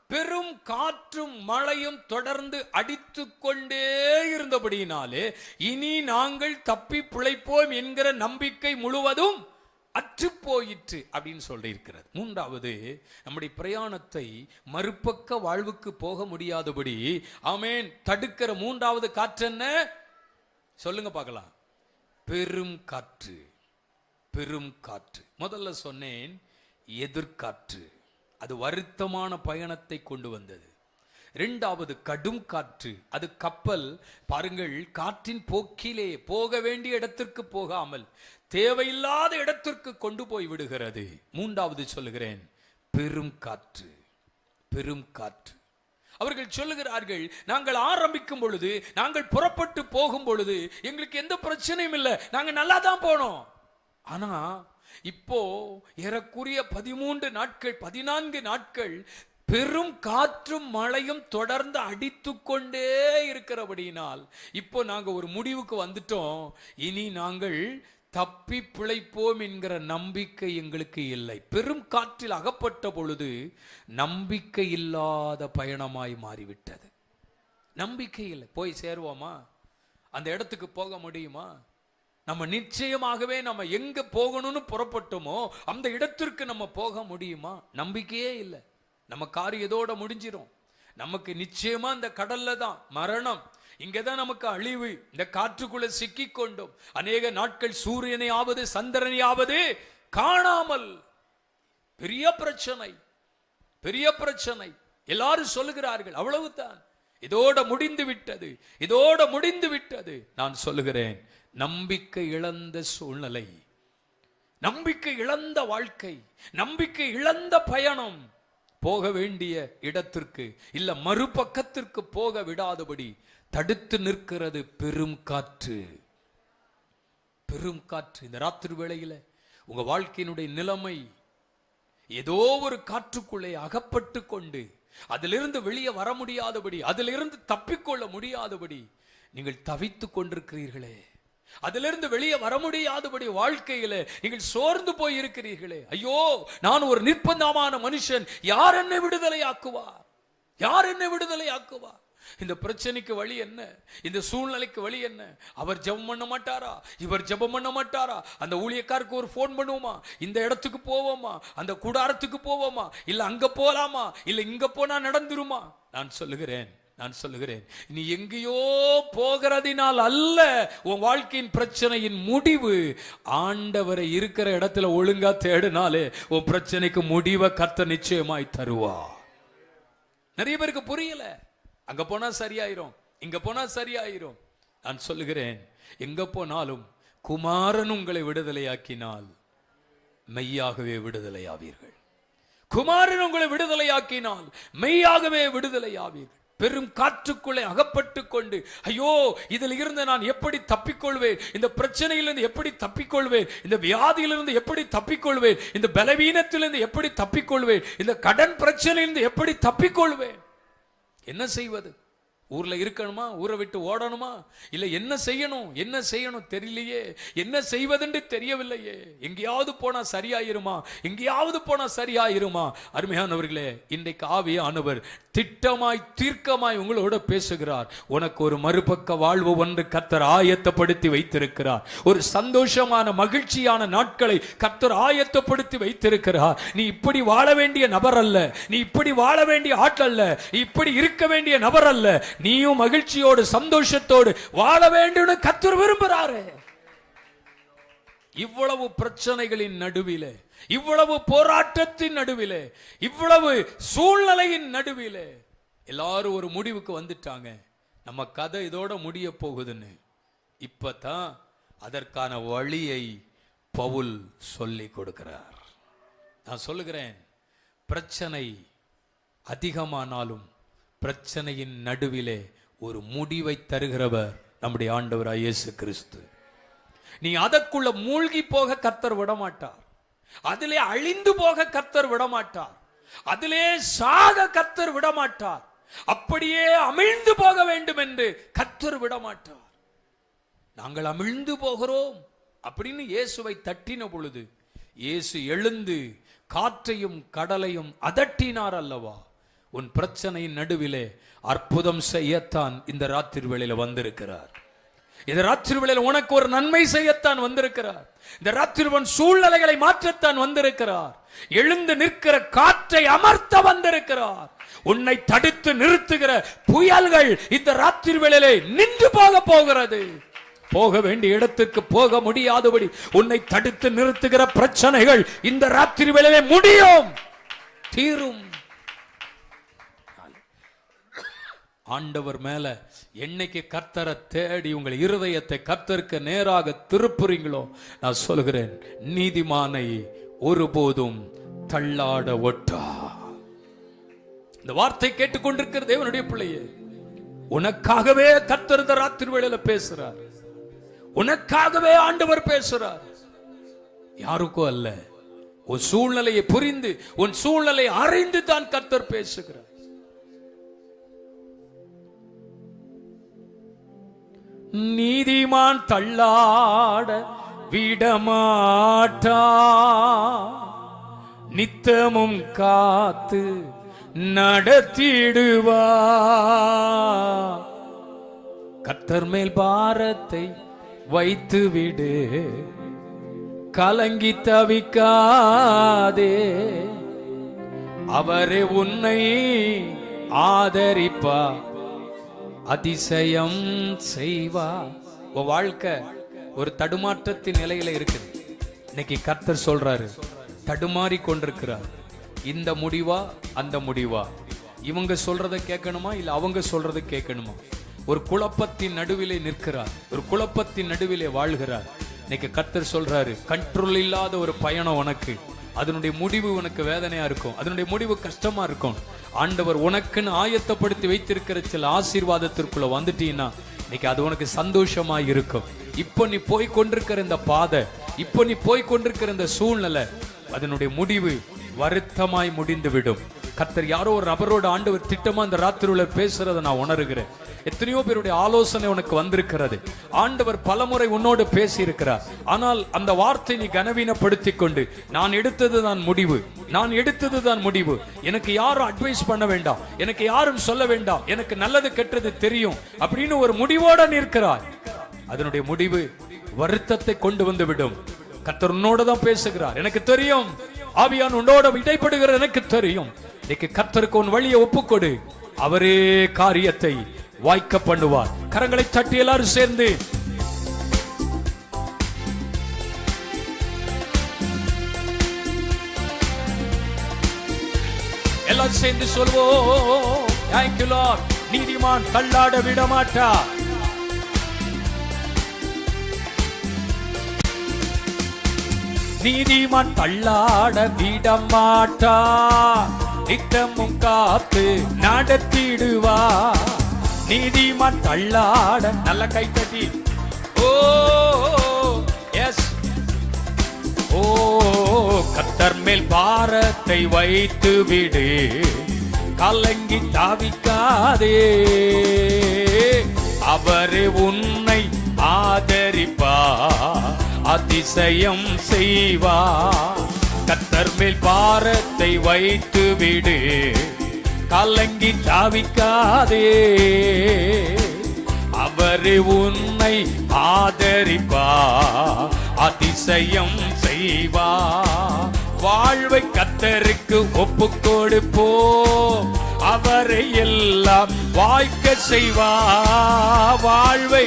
பெரும் காற்றும் மழையும் தொடர்ந்து அடித்துக் கொண்டே இருந்தபடியினாலே இனி நாங்கள் தப்பி பிழைப்போம் என்கிற நம்பிக்கை முழுவதும் அற்று போயிற்று அப்படின்னு சொல்லியிருக்கிறது. மூன்றாவது, நம்முடைய பிரயாணத்தை மறுபக்க வாழ்வுக்கு போக முடியாதபடி ஆமென் தடுக்கிற மூன்றாவது காற்று என்ன சொல்லுங்க பார்க்கலாம். பெரும் காற்று. பெரும் காற்று. முதல்ல சொன்னேன் எதிர்காற்று, அது வருத்தமான பயணத்தை கொண்டு வந்தது. இரண்டாவது கடும் காற்று, அது கப்பல் பாருங்கள் காற்றின் போக்கிலே போக வேண்டிய இடத்திற்கு போகாமல் தேவையில்லாத இடத்திற்கு கொண்டு போய் விடுகிறது. மூன்றாவது சொல்லுகிறேன் பெரும் காற்று. பெரும் காற்று. அவர்கள் சொல்லுகிறார்கள், நாங்கள் ஆரம்பிக்கும் பொழுது, நாங்கள் புறப்பட்டு போகும் பொழுது எங்களுக்கு எந்த பிரச்சனையும் இல்லை, நாங்க நல்லா தான் போனோம். ஆனா இப்போ ஏறக்குறைய 13 நாட்கள் 14 நாட்கள் பெரும் காற்றும் மழையும் தொடர்ந்து அடித்துக் கொண்டே இருக்கிறபடியினால் இப்போ நாங்க ஒரு முடிவுக்கு வந்துட்டோம். இனி நாங்கள் தப்பி பிழைப்போம் என்கிற நம்பிக்கை எங்களுக்கு இல்லை. பெரும் காற்றில் அகப்பட்ட பொழுது நம்பிக்கை இல்லாத பயணமாய் மாறிவிட்டது. நம்பிக்கை இல்லை. போய் சேருவோமா? அந்த இடத்துக்கு போக முடியுமா? நம்ம நிச்சயமாகவே நம்ம எங்க போகணும்னு புறப்பட்டோமோ அந்த இடத்திற்கு நம்ம போக முடியுமா? நம்பிக்கையே இல்லை. நம்ம காரியம் எதோட முடிஞ்சிரும். நமக்கு நிச்சயமா இந்த கடல்ல தான் மரணம், இங்கதான் நமக்கு அழிவு. இந்த காற்றுக்குள்ள சிக்கி கொண்டோம். அநேக நாட்கள் சூரியனையாவது சந்திரனையாவது காணாமல். பெரிய பிரச்சனை, பெரிய பிரச்சனை. எல்லாரும் சொல்லுகிறார்கள் அவ்வளவுதான், இதோட முடிந்து விட்டது, இதோட முடிந்து விட்டது. நான் சொல்லுகிறேன், நம்பிக்கை இழந்த சூழ்நிலை, நம்பிக்கை இழந்த வாழ்க்கை, நம்பிக்கை இழந்த பயணம் போக வேண்டிய இடத்திற்கு இல்ல மறுபக்கத்திற்கு போக விடாதபடி தடுத்து நிற்கிறது பெரும் காற்று. பெரும் காற்று. இந்த ராத்திரி வேளையில உங்க வாழ்க்கையினுடைய நிலைமை ஏதோ ஒரு காற்றுக்குள்ளே அகப்பட்டு கொண்டு அதிலிருந்து வெளியே வர முடியாதபடி, அதிலிருந்து தப்பிக்கொள்ள முடியாதபடி நீங்கள் தவித்துக் கொண்டிருக்கிறீர்களே, அதிலிருந்து வெளியே வர முடியாதபடி வாழ்க்கையில நீங்கள் சோர்ந்து போய் இருக்கிறீர்களே. ஐயோ, நான் ஒரு நிர்பந்தமான மனுஷன், யார் என்னை விடுதலையாக்குவார்? யார் என்னை விடுதலையாக்குவார்? இந்த பிரச்சனைக்கு வழி என்ன? இந்த சூழ்நிலைக்கு வழி என்ன? அவர் ஜெபம் பண்ண மாட்டாரா? இவர் ஜெபம் பண்ண மாட்டாரா? அந்த ஊழியக்காருக்கு ஒரு போன் பண்ணுவோமா? இந்த இடத்துக்கு போவோமா? அந்த கூடாரத்துக்கு போவோமா? இல்ல அங்க போலாமா? இல்ல இங்க போனா நடந்துருமா? நான் சொல்லுகிறேன் நீ எங்கேயோ போகிறதினால் அல்ல உன் வாழ்க்கையின் பிரச்சனையின் முடிவு. ஆண்டவரை இருக்கிற இடத்துல ஒழுங்கா தேடினாலே உன் பிரச்சனைக்கு முடிவை கர்த்தர் நிச்சயமாய் தருவா. நிறைய பேருக்கு புரியல. அங்க போனா சரியாயிரும், இங்க போனா சரியாயிரும். நான் சொல்லுகிறேன், எங்க போனாலும் குமாரன் உங்களை விடுதலையாக்கினால் மெய்யாகவே விடுதலையாவீர்கள். குமாரன் உங்களை விடுதலையாக்கினால் மெய்யாகவே விடுதலையாவீர்கள். பெரும் காற்றுக்குள்ளே அகப்பட்டு கொண்டு ஐயோ இதில் இருந்து நான் எப்படி தப்பிக்கொள்வேன், இந்த பிரச்சனையிலிருந்து எப்படி தப்பிக்கொள்வேன், இந்த வியாதியிலிருந்து எப்படி தப்பிக்கொள்வேன், இந்த பலவீனத்திலிருந்து எப்படி தப்பிக்கொள்வேன், இந்த கடன் பிரச்சனையிலிருந்து எப்படி தப்பிக்கொள்வேன், என்ன செய்வது? ஊர்ல இருக்கணுமா? ஊரை விட்டு ஓடணுமா? இல்ல என்ன செய்யணும் தெரியலையே, என்ன செய்வதென்று தெரியவில்லையே, எங்கேயாவது போனா சரியாயிருமா? அருமையானவர்களே, இன்றைக்கு ஆவியானவர் திட்டமாய் தீர்க்கமாய் உங்களோட பேசுகிறார். உனக்கு ஒரு மறுபக்க வாழ்வு ஒன்று கர்த்தர் ஆயத்தப்படுத்தி வைத்திருக்கிறார். ஒரு சந்தோஷமான மகிழ்ச்சியான நாட்களை கர்த்தர் ஆயத்தப்படுத்தி வைத்திருக்கிறார். நீ இப்படி வாழ வேண்டிய நபர் அல்ல, நீ இப்படி வாழ வேண்டிய ஆட்கள் அல்ல, இப்படி இருக்க வேண்டிய நபர் அல்ல. நீயும் மகிழ்ச்சியோடு சந்தோஷத்தோடு வாழ வேண்டும் கர்த்தர் விரும்புகிறாரே. இவ்வளவு பிரச்சனைகளின் நடுவிலே, இவ்வளவு போராட்டத்தின் நடுவிலே, இவ்வளவு சூழ்நிலையின் நடுவிலே எல்லாரும் ஒரு முடிவுக்கு வந்துட்டாங்க. நம்ம கதை இதோட முடிய போகுதுன்னு. இப்பதான் அதற்கான வழியை பவுல் சொல்லி கொடுக்கிறார். நான் சொல்லுகிறேன், பிரச்சனை அதிகமானாலும் பிரச்சனையின் நடுவிலே ஒரு முடிவை தருகிறவர் நம்முடைய ஆண்டவராய் இயேசு கிறிஸ்து. நீ அதற்குள்ள மூழ்கி போக கர்த்தர் விடமாட்டார். அதிலே அழிந்து போக கர்த்தர் விடமாட்டார். அதிலே சாக கர்த்தர் விடமாட்டார். அப்படியே அமிழ்ந்து போக வேண்டும் என்று கர்த்தர் விடமாட்டார். நாங்கள் அமிழ்ந்து போகிறோம் அப்படின்னு இயேசுவை தட்டின பொழுது இயேசு எழுந்து காற்றையும் கடலையும் அதட்டினார் அல்லவா? உன் பிரச்சனையின் நடுவிலே அற்புதம் செய்யத்தான் இந்த ராத்திரி வேளையில வந்திருக்கிறார். இந்த ராத்திரி வேளையில உனக்கு ஒரு நன்மை செய்யத்தான் வந்திருக்கிறார். இந்த ராத்திரி உன் சூழ்நிலைகளை மாற்றத்தான் வந்திருக்கிறார். எழுந்து நிற்கிற காற்றை அமர்த்த வந்திருக்கிறார். உன்னை தடுத்து நிறுத்துகிற புயல்கள் இந்த ராத்திரி வேளையிலே நின்று போகிறது. போக வேண்டிய இடத்துக்கு போக முடியாதபடி உன்னை தடுத்து நிறுத்துகிற பிரச்சனைகள் இந்த ராத்திரி வேளையிலே முடியும், தீரும். ஆண்டவர் மேல என்னைக்கு கர்த்தரை தேடி உங்கள் இருதயத்தை கர்த்தருக்கு நேராக திருப்புறீங்களோ, நான் சொல்கிறேன், நீதிமானை ஒருபோதும் தள்ளாட ஒட்டா. இந்த வார்த்தை கேட்டுக்கொண்டிருக்கிற தேவனுடைய பிள்ளையே, உனக்காகவே கர்த்தர் இந்த ராத்திரி வேளையில பேசுறார். உனக்காகவே ஆண்டவர் பேசுறார். யாருக்கோ அல்ல. உன் சூழ்நிலையை புரிந்து, உன் சூழ்நிலை அறிந்து தான் கர்த்தர் பேசுகிறார். நீதிமான் தள்ளாட விடமாட்டா, நித்தமும் காத்து நடத்திடுவா. கர்த்தர் மேல் பாரத்தை வைத்து விடு, கலங்கி தவிக்காதே, அவரே உன்னை ஆதரிப்பா, அதிசயம் செய்வா. உன் வாழ்க்கை ஒரு தடுமாற்றத்தின் நிலையில இருக்குது. இன்னைக்கு கர்த்தர் சொல்றாரு, தடுமாறி கொண்டிருக்கிறார். இந்த முடிவா அந்த முடிவா, இவங்க சொல்றதை கேட்கணுமா இல்ல அவங்க சொல்றதை கேட்கணுமா? ஒரு குழப்பத்தின் நடுவிலே நிற்கிறார், ஒரு குழப்பத்தின் நடுவிலே வாழ்கிறார். இன்னைக்கு கர்த்தர் சொல்றாரு, கண்ட்ரோல் இல்லாத ஒரு பயணம் உனக்கு, அதனுடைய முடிவு உனக்கு வேதனையா இருக்கும், அதனுடைய முடிவு கஷ்டமா இருக்கும். ஆண்டவர் உனக்குன்னு ஆயத்தப்படுத்தி வைத்திருக்கிற சில ஆசீர்வாதத்திற்குள்ள வந்துட்டீங்கன்னா இன்னைக்கு அது உனக்கு சந்தோஷமா இருக்கும். இப்போ நீ போய் கொண்டிருக்கிற இந்த பாதை, இப்போ நீ போய் கொண்டிருக்கிற இந்த சூழ்நிலை, அதனுடைய முடிவு வருத்தமாய் முடிந்து விடும். கர்த்தர் யாரோ ஒரு நபரோட ஆண்டவர் திட்டமா அந்த ராத்திரியில பேசுறதை நான் உணர்கிறேன். எத்தனையோ பேருடைய ஆலோசனை உனக்கு வந்திருக்கிறது. ஆண்டவர் பலமுறை உன்னோடு பேசி இருக்கிறார். ஆனால் அந்த வார்த்தை நீ கனவீனப்படுத்தி கொண்டு, நான் எடுத்ததுதான் முடிவு, நான் எடுத்ததுதான் முடிவு, எனக்கு யாரும் அட்வைஸ் பண்ண வேண்டாம், எனக்கு யாரும் சொல்ல வேண்டாம், எனக்கு நல்லது கெட்டது தெரியும் அப்படின்னு ஒரு முடிவோட நிற்கிறார். அதனுடைய முடிவு வருத்தத்தை கொண்டு வந்து விடும். கர்த்தர் உன்னோட தான் பேசுகிறார். எனக்கு தெரியும், ஆவியான் உன்னோட இடைப்படுகிற எனக்கு தெரியும். இன்னைக்கு கர்த்தருக்கு உன் வழியை ஒப்புக்கொடு, அவரே காரியத்தை வாய்க்க பண்ணுவார். கரங்களை தட்டி எல்லாரும் சேர்ந்து எல்லாரும் சேர்ந்து சொல்வோம், Thank you Lord. நீதிமான் தள்ளாட விடமாட்டா, நீதிமான் தள்ளாட விடமாட்டா, நித்தமும் காத்து நடத்திடுவா. நீதிமான் தள்ளாட, நல்ல கை தட்டி, ஓ எஸ், ஓ கர்த்தர் மேல் பாரத்தை வைத்து விடு, கலங்கி தாவிக்காதே. அவரே உன்னை ஆதரிப்பார், அதிசயம் செய்வார். கர்த்தர் மேல் பாரத்தை வைத்து விடு, கலங்கி தாவிக்காதே. அவரே உன்னை ஆதரிப்பார், அதிசயம் செய்வார். வாழ்வை கர்த்தருக்கு ஒப்பு கொடுப்போம், அவரை எல்லாம் வாய்க்க செய்வார். வாழ்வை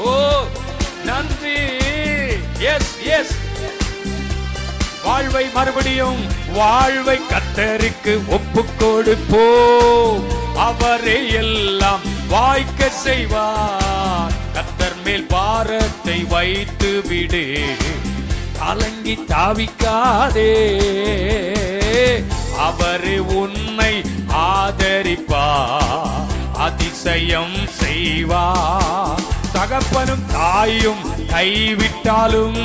ஓ நன்றி, எஸ் எஸ், வாழ்வை மறுபடியும் வாழ்வை கர்த்தருக்கு ஒப்பு கொடுப்போம், அவரை எல்லாம் வாய்க்க செய்வார். கர்த்தர் மேல் பாரத்தை வைத்து விடு, கலங்கி தாவிக்காதே. அவரே உன்னை ஆதரிப்பார், அதிசயம் செய்வார். தகப்பனும் தாயும் கைவிட்டாலும்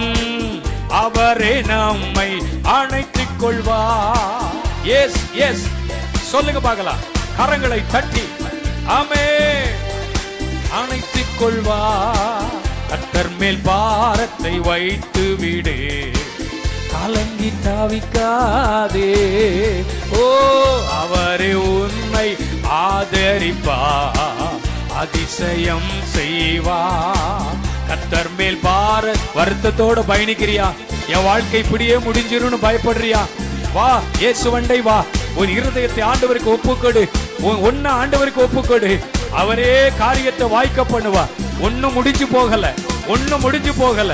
அவரே நம்மை அணைத்துக் கொள்வார். எஸ் எஸ், சொல்லுங்க பார்க்கலாம், கரங்களை தட்டி ஆமென். அணைத்துக் கொள்வார். கர்த்தர் மேல் பாரத்தை வைத்து விடு, கலங்கி தாவிக்காதே. ஓ அவரே உன்னை ஆதரிப்பார், அதிசயம் செய்வார். கர்த்தர் மேல் பாரத். வருத்தத்தோட பயணிக்கிறியா? என் வாழ்க்கை இப்படியே முடிஞ்சிரும்னு பயப்படுறியா? வா இயேசுவண்டை வா, உன் இருதயத்தை ஆண்டவருக்கு ஒப்புக்கொடு, உன்னை ஆண்டவருக்கு ஒப்புக்கொடு. அவரே காரியத்தை வாய்க்க பண்ணுவா. ஒன்னும் முடிஞ்சு போகல, ஒன்னும் முடிஞ்சு போகல.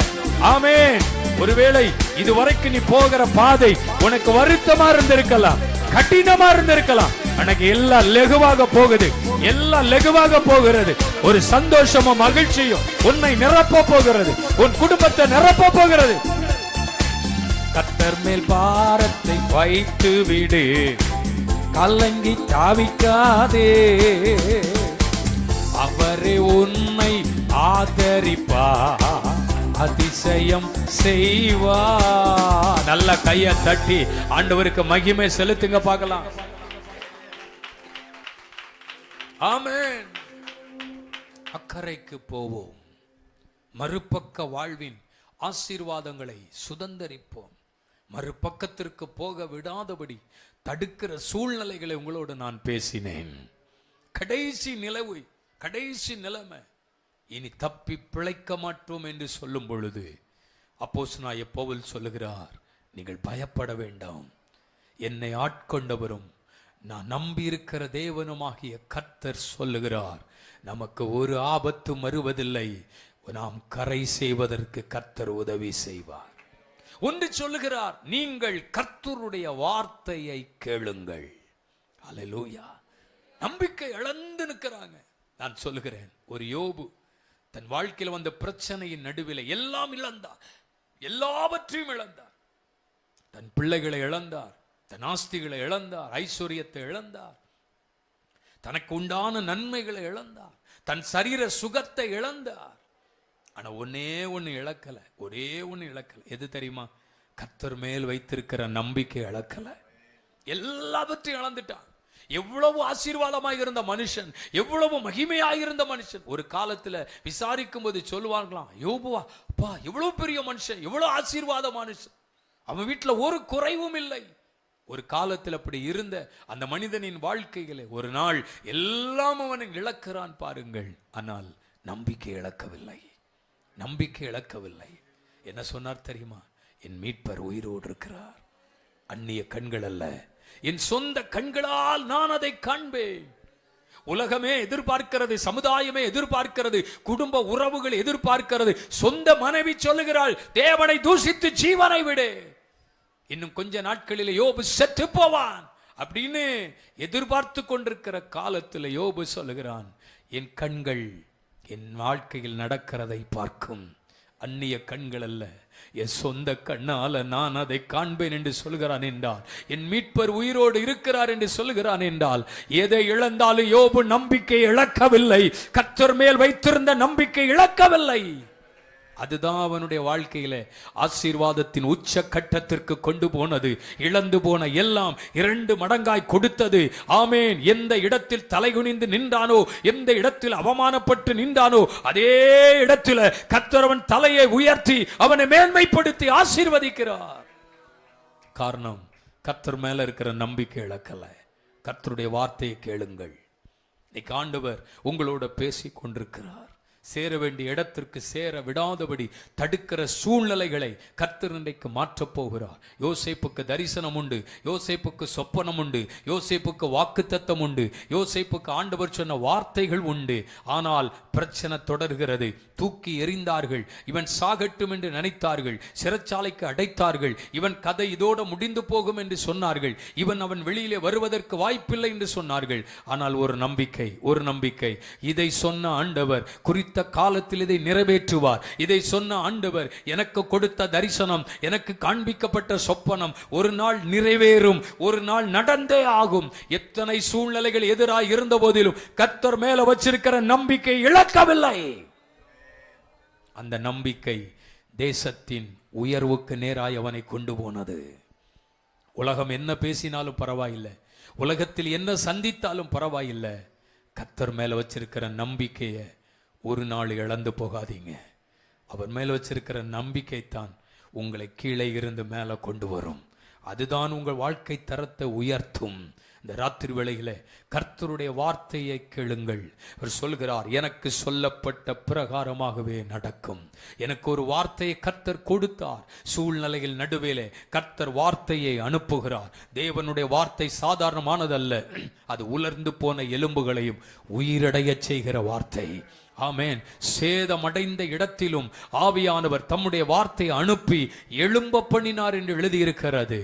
ஆமென். ஒருவேளை இதுவரைக்கும் நீ போகிற பாதை உனக்கு வருத்தமா இருந்திருக்கலாம், கடினமா இருந்திருக்கலாம். எனக்கு எல்லாம் லெகுவாக போகுது, எல்லாம் லெகுவாக போகிறது. ஒரு சந்தோஷமும் மகிழ்ச்சியும் உன்னை நிரப்ப போகிறது, உன் குடும்பத்தை நிரப்ப போகிறது. கர்த்தர் மேல் பாரத்தை வைத்து விடு, கலங்கி தாவிக்காதே. அவரே உன்னை ஆதரிப்பார், அதிசயம் செய்வார். நல்ல கையை தட்டி ஆண்டவருக்கு மகிமை செலுத்துங்க பார்க்கலாம். ஆமென். அக்கறைக்கு போவோம், மறுபக்க வாழ்வின் ஆசீர்வாதங்களை சுதந்தரிப்போம். மறுபக்கத்திற்கு போக விடாதபடி தடுக்கிற சூழ்நிலைகளை உங்களோடு நான் பேசினேன். கடைசி நிலவு, கடைசி நிலைமை, இனி தப்பி பிழைக்க மாட்டோம் என்று சொல்லும் பொழுது அப்போஸ்தலனாகிய பவுல் சொல்லுகிறார், நீங்கள் பயப்பட வேண்டாம், என்னை ஆட்கொண்டவரும் நான் நம்பி இருக்கிற தேவனுமாகிய கர்த்தர் சொல்லுகிறார், நமக்கு ஒரு ஆபத்தும் வருவதில்லை, நாம் கரை செய்வதற்கு கர்த்தர் உதவி செய்வார். ஒன்று சொல்லுகிறார், நீங்கள் கர்த்தருடைய வார்த்தையை கேளுங்கள். அல்லேலூயா. நம்பிக்கை இழந்து நிற்கிறாங்க. நான் சொல்லுகிறேன், ஒரு யோபு தன் வாழ்க்கையில் வந்த பிரச்சனையின் நடுவில் எல்லாம் இழந்தார், எல்லாவற்றையும் இழந்தார். தன் பிள்ளைகளை இழந்தார், தன் ஆஸ்திகளை இழந்தார், ஐஸ்வர்யத்தை இழந்தார், தனக்கு உண்டான நன்மைகளை இழந்தார், தன் சரீர சுகத்தை இழந்தார். ஆனா ஒன்னே ஒண்ணு இழக்கல, ஒரே ஒண்ணு இழக்கல. எது தெரியுமா? கர்த்தர் மேல் வைத்திருக்கிற நம்பிக்கை இழக்கல. எல்லாவற்றையும் இழந்துட்டான். எவ்வளவு ஆசீர்வாதமாக இருந்த மனுஷன், எவ்வளவு மகிமையாக இருந்த மனுஷன். ஒரு காலத்துல விசாரிக்கும் போது சொல்லுவாங்களாம், யோபுவா அப்பா எவ்வளவு பெரிய மனுஷன், எவ்வளவு ஆசீர்வாத மனுஷன், அவன் வீட்டுல ஒரு குறைவும் இல்லை. ஒரு காலத்தில் அப்படி இருந்த அந்த மனிதனின் வாழ்க்கைகளை ஒரு நாள் எல்லாம் அவன் இழக்கிறான் பாருங்கள். ஆனால் நம்பிக்கை இழக்கவில்லை, நம்பிக்கை இழக்கவில்லை. என்ன சொன்னார் தெரியுமா? என் மீட்பர் உயிரோடு இருக்கிறார், அந்நிய கண்கள் அல்ல, என் சொந்த கண்களால் நான் அதை காண்பேன். உலகமே எதிர்பார்க்கிறது, சமுதாயமே எதிர்பார்க்கிறது, குடும்ப உறவுகள் எதிர்பார்க்கிறது. சொந்த மனைவி சொல்லுகிறாள், தேவனை தூஷித்து ஜீவனை விடு, இன்னும் கொஞ்ச நாட்களில் யோபு செத்து போவான் அப்படின்னு எதிர்பார்த்து கொண்டிருக்கிற காலத்தில் யோபு சொல்லுகிறான், என் கண்கள் என் வாழ்க்கையில் நடக்கிறதை பார்க்கும், அந்நிய கண்கள் அல்ல, என் சொந்த கண்ணால நான் அதை காண்பேன் என்று சொல்கிறான் என்றால், என் மீட்பர் உயிரோடு இருக்கிறார் என்று சொல்கிறான் என்றால், எதை இழந்தாலும் யோபு நம்பிக்கை இழக்கவில்லை, கர்த்தர் மேல் வைத்திருந்த நம்பிக்கை இழக்கவில்லை. அதுதான் அவனுடைய வாழ்க்கையில ஆசீர்வாதத்தின் உச்ச கட்டத்திற்கு கொண்டு போனது. இழந்து போன எல்லாம் 2 மடங்காய் கொடுத்தது. ஆமேன். எந்த இடத்தில் தலைகுனிந்து நின்றானோ, எந்த இடத்தில் அவமானப்பட்டு நின்றானோ, அதே இடத்தில் கர்த்தர் அவன் தலையை உயர்த்தி அவனை மேன்மைப்படுத்தி ஆசீர்வதிக்கிறார். காரணம், கர்த்தர் மேல இருக்கிற நம்பிக்கை இழக்கல. கர்த்தருடைய வார்த்தையை கேளுங்கள். இன்னைக்கு ஆண்டவர் உங்களோட பேசிக் கொண்டிருக்கிறார். சேர வேண்டிய இடத்திற்கு சேர விடாதபடி தடுக்கிற சூழ்நிலைகளை கர்த்தர் இன்றைக்கு மாற்றப் போகிறார். யோசேப்புக்கு தரிசனம் உண்டு, யோசேப்புக்கு சொப்பனம் உண்டு, யோசேப்புக்கு வாக்குத்தத்தம் உண்டு, யோசேப்புக்கு ஆண்டவர் சொன்ன வார்த்தைகள் உண்டு. ஆனால் பிரச்சனை தொடர்கிறது. தூக்கி எறிந்தார்கள். இவன் சாகட்டும் என்று நினைத்தார்கள். சிறைச்சாலைக்கு அடைத்தார்கள். இவன் கதை இதோடு முடிந்து போகும் என்று சொன்னார்கள். அவன் வெளியிலே வருவதற்கு வாய்ப்பில்லை என்று சொன்னார்கள். ஆனால் ஒரு நம்பிக்கை, இதை சொன்ன ஆண்டவர் குறித்த காலத்தில் இதை நிறைவேற்றுவார். இதை சொன்ன ஆண்டவர் எனக்கு கொடுத்த தரிசனம், எனக்கு காண்பிக்கப்பட்ட சொப்பனம் ஒரு நாள் நிறைவேறும், ஒரு நாள் நடந்தே ஆகும். எத்தனை சூழ்நிலைகள் எதிராக இருந்த போதிலும் கர்த்தர் மேல வச்சிருக்கிற நம்பிக்கை இழக்கவில்லை. அந்த நம்பிக்கை தேசத்தின் உயர்வுக்கு நேராய் அவனை கொண்டு போனது. உலகம் என்ன பேசினாலும் பரவாயில்லை, உலகத்தில் என்ன சந்தித்தாலும் பரவாயில்லை, கர்த்தர் மேல வச்சிருக்கிற நம்பிக்கையை ஒரு நாள் இழந்து போகாதீங்க. அவர் மேல வச்சிருக்கிற நம்பிக்கை தான் உங்களை கீழே இருந்து மேல கொண்டு வரும். அதுதான் உங்கள் வாழ்க்கை தரத்தை உயர்த்தும். இந்த ராத்திரி வேளையில கர்த்தருடைய வார்த்தையை கேளுங்கள். அவர் சொல்கிறார், எனக்கு சொல்லப்பட்ட பிரகாரமாகவே நடக்கும். எனக்கு ஒரு வார்த்தையை கர்த்தர் கொடுத்தார். சூழ்நிலையில் நடுவேலே கர்த்தர் வார்த்தையை அனுப்புகிறார். தேவனுடைய வார்த்தை சாதாரணமானதல்ல. அது உலர்ந்து போன எலும்புகளையும் உயிரடைய செய்கிற வார்த்தை. ஆமென். சேதமடைந்த இடத்திலும் ஆவியானவர் தம்முடைய வார்த்தையை அனுப்பி எழும்ப பண்ணினார் என்று எழுதியிருக்கிறது.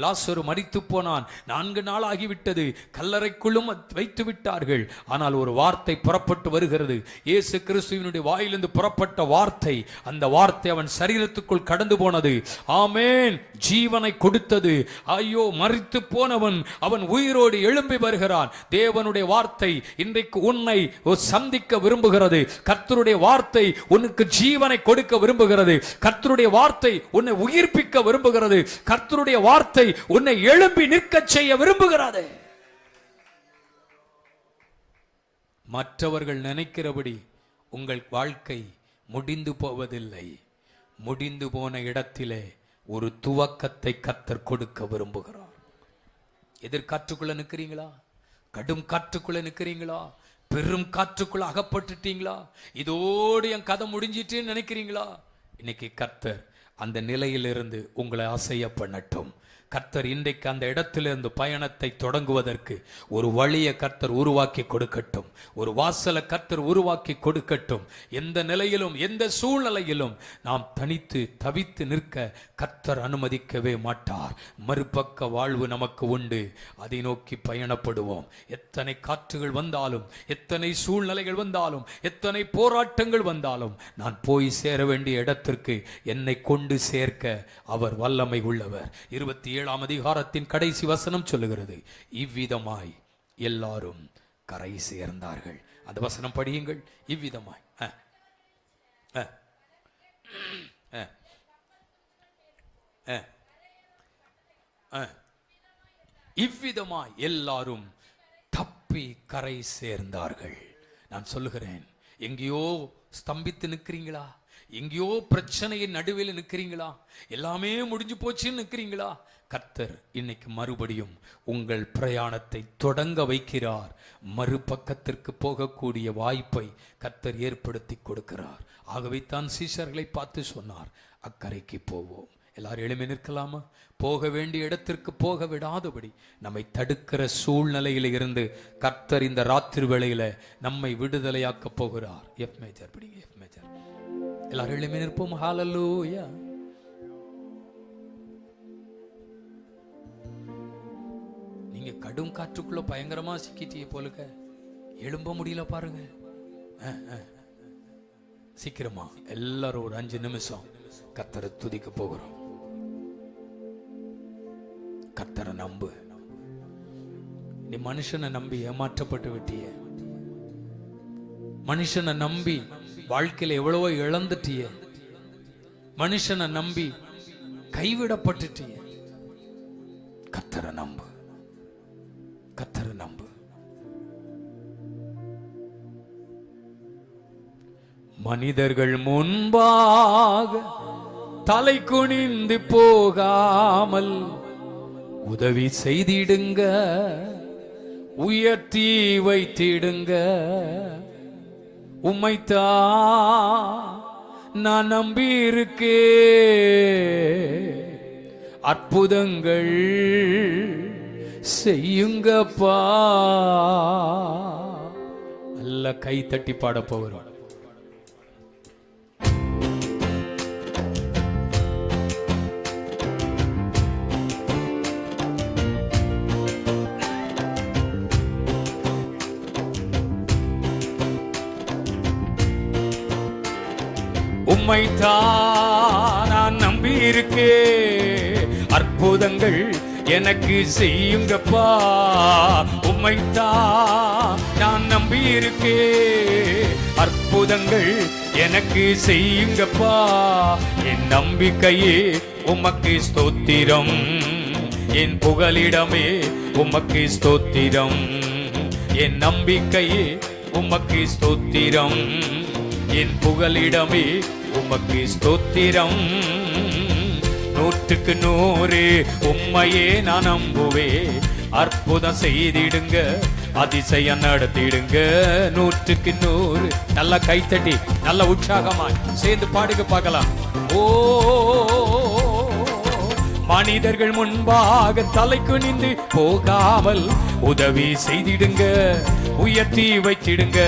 லாசரு மரித்து போனான், 4 நாள் ஆகிவிட்டது, கல்லறைக்குள்ளும் வைத்து விட்டார்கள். ஆனால் ஒரு வார்த்தை புறப்பட்டு வருகிறது. இயேசு கிறிஸ்துவினுடைய வாயிலிருந்து புறப்பட்ட வார்த்தை, அந்த வார்த்தை அவன் சரீரத்துக்குள் கடந்து போனது. ஆமென். ஜீவனை கொடுத்தது. ஐயோ, மரித்து போனவன் அவன் உயிரோடு எழும்பி வருகிறான். தேவனுடைய வார்த்தை இன்றைக்கு உன்னை சந்திக்க விரும்புகிறது. கர்த்தருடைய வார்த்தை உனக்கு ஜீவனை கொடுக்க விரும்புகிறது. கர்த்தருடைய வார்த்தை உன்னை உயிர்ப்பிக்க விரும்புகிறது. கர்த்தருடைய வார்த்தை உன்னை எழும்பி நிற்க செய்ய விரும்புகிறது. மற்றவர்கள் நினைக்கிறபடி உங்கள் வாழ்க்கை முடிந்து போவதில்லை. முடிந்து போன இடத்திலே ஒரு துவக்கத்தை கர்த்தர் கொடுக்க விரும்புகிறார். எதிர்காற்றுக்குள்ள நிற்கிறீங்களா? கடும் காற்றுக்குள்ள நிற்கிறீங்களா? பெரும் காற்றுக்குள்ள அகப்பட்டுட்டீங்களா? இதோடு என் கதை முடிஞ்சிட்டேன்னு நினைக்கிறீங்களா? இன்னைக்கு கர்த்தர் அந்த நிலையிலிருந்து உங்களை அசைய பண்ணட்டும். கர்த்தர் இன்றைக்கு அந்த இடத்திலிருந்து பயணத்தை தொடங்குவதற்கு ஒரு வழியை கர்த்தர் உருவாக்கி கொடுக்கட்டும். ஒரு வாசலை கர்த்தர் உருவாக்கி கொடுக்கட்டும். எந்த நிலையிலும் எந்த சூழ்நிலையிலும் நாம் தனித்து தவித்து நிற்க கர்த்தர் அனுமதிக்கவே மாட்டார். மறுபக்க வாழ்வு நமக்கு உண்டு. அதை நோக்கி பயணப்படுவோம். எத்தனை காற்றுகள் வந்தாலும், எத்தனை சூழ்நிலைகள் வந்தாலும், எத்தனை போராட்டங்கள் வந்தாலும், நான் போய் சேர வேண்டிய இடத்திற்கு என்னை கொண்டு சேர்க்க அவர் வல்லமை உள்ளவர். 27ஆம் அதிகாரத்தின் கடைசி வசனம் சொல்லுகிறது, இவ்விதமாய் எல்லாரும் கரை சேர்ந்தார்கள். அந்த வசனம் படியுங்கள். இவ்விதமாய் இவ்விதமாய் எல்லாரும் தப்பி கரை சேர்ந்தார்கள். நான் சொல்லுகிறேன், எங்கேயோ ஸ்தம்பித்து நிற்கிறீங்களா? எங்கேயோ பிரச்சனையின் நடுவில் நிற்கிறீங்களா? எல்லாமே முடிஞ்சு போச்சுன்னு நிற்கிறீங்களா? கர்த்தர் இன்னைக்கு மறுபடியும் உங்கள் பிரயாணத்தை தொடங்க வைக்கிறார். மறுபக்கத்திற்கு போகக்கூடிய வாய்ப்பை கர்த்தர் ஏற்படுத்தி கொடுக்கிறார். ஆகவே தான் சீஷர்களை பார்த்து சொன்னார், அக்கரைக்கு போவோம். எல்லாரும் எழுப்பி நிற்கலாமா? போக வேண்டிய இடத்திற்கு போக விடாதபடி நம்மை தடுக்கிற சூழ்நிலையில இருந்து கர்த்தர் இந்த ராத்திரி வேளையில நம்மை விடுதலையாக்க போகிறார். எஃப் மேஜர் படிங்க. F major. எல்லாரும் எழுப்பி நிற்போம். ஹல்லேலூயா. நீங்க கடும் காற்றுக்குள்ள பயங்கரமா சிக்கிட்டீங்க போலுக்க. எழும்ப முடியல பாருங்க. சீக்கிரமா எல்லாரும் ஒரு 5 நிமிஷம் கர்த்தரை துதிக்க போகிறோம். கர்த்தரை நம்பு. நீ மனுஷனை நம்பி ஏமாற்றப்பட்டு விட்டிய, மனுஷனை நம்பி வாழ்க்கையில எவ்வளவோ இழந்துட்டிய. மனுஷனை நம்பி கைவிடப்பட்டுட்டீங்க. கர்த்தரை நம்பு, கர்த்தரை நம்பு. மனிதர்கள் முன்பாக தலை குனிந்து போகாமல் உதவி செய்திடுங்க, உயர்த்தி வைத்திடுங்க. உம்மைத்தா நான் நம்பி இருக்கே, அற்புதங்கள் செய்யுங்கப்பா. நல்ல கை தட்டி பாட போகிறோம். உம்மைத்தான் நான் நம்பி இருக்கே, அற்புதங்கள் எனக்கு செய்யுங்கப்பா. உம்மைத்தான் நான் நம்பி இருக்கே, அற்புதங்கள் எனக்கு செய்யுங்கப்பா. என் நம்பிக்கையே உமக்கு ஸ்தோத்திரம், என் புகலிடமே உமக்கு ஸ்தோத்திரம். என் நம்பிக்கையே உமக்கு ஸ்தோத்திரம், என் புகலிடமே உமக்கு ஸ்தோத்திரம். 100க்கு 100 உம்மையே நான் நம்புவே, அற்புதம் செய்திடுங்க, அதிசயம் நடத்திடுங்க. 100க்கு 100. நல்ல கைத்தட்டி நல்ல உற்சாகமா சேர்ந்து பாடுங்க பார்க்கலாம். ஓ மனிதர்கள் முன்பாக தலை குனிந்து போகாமல் உதவி செய்திடுங்க, உயர்த்தி வைத்திடுங்க.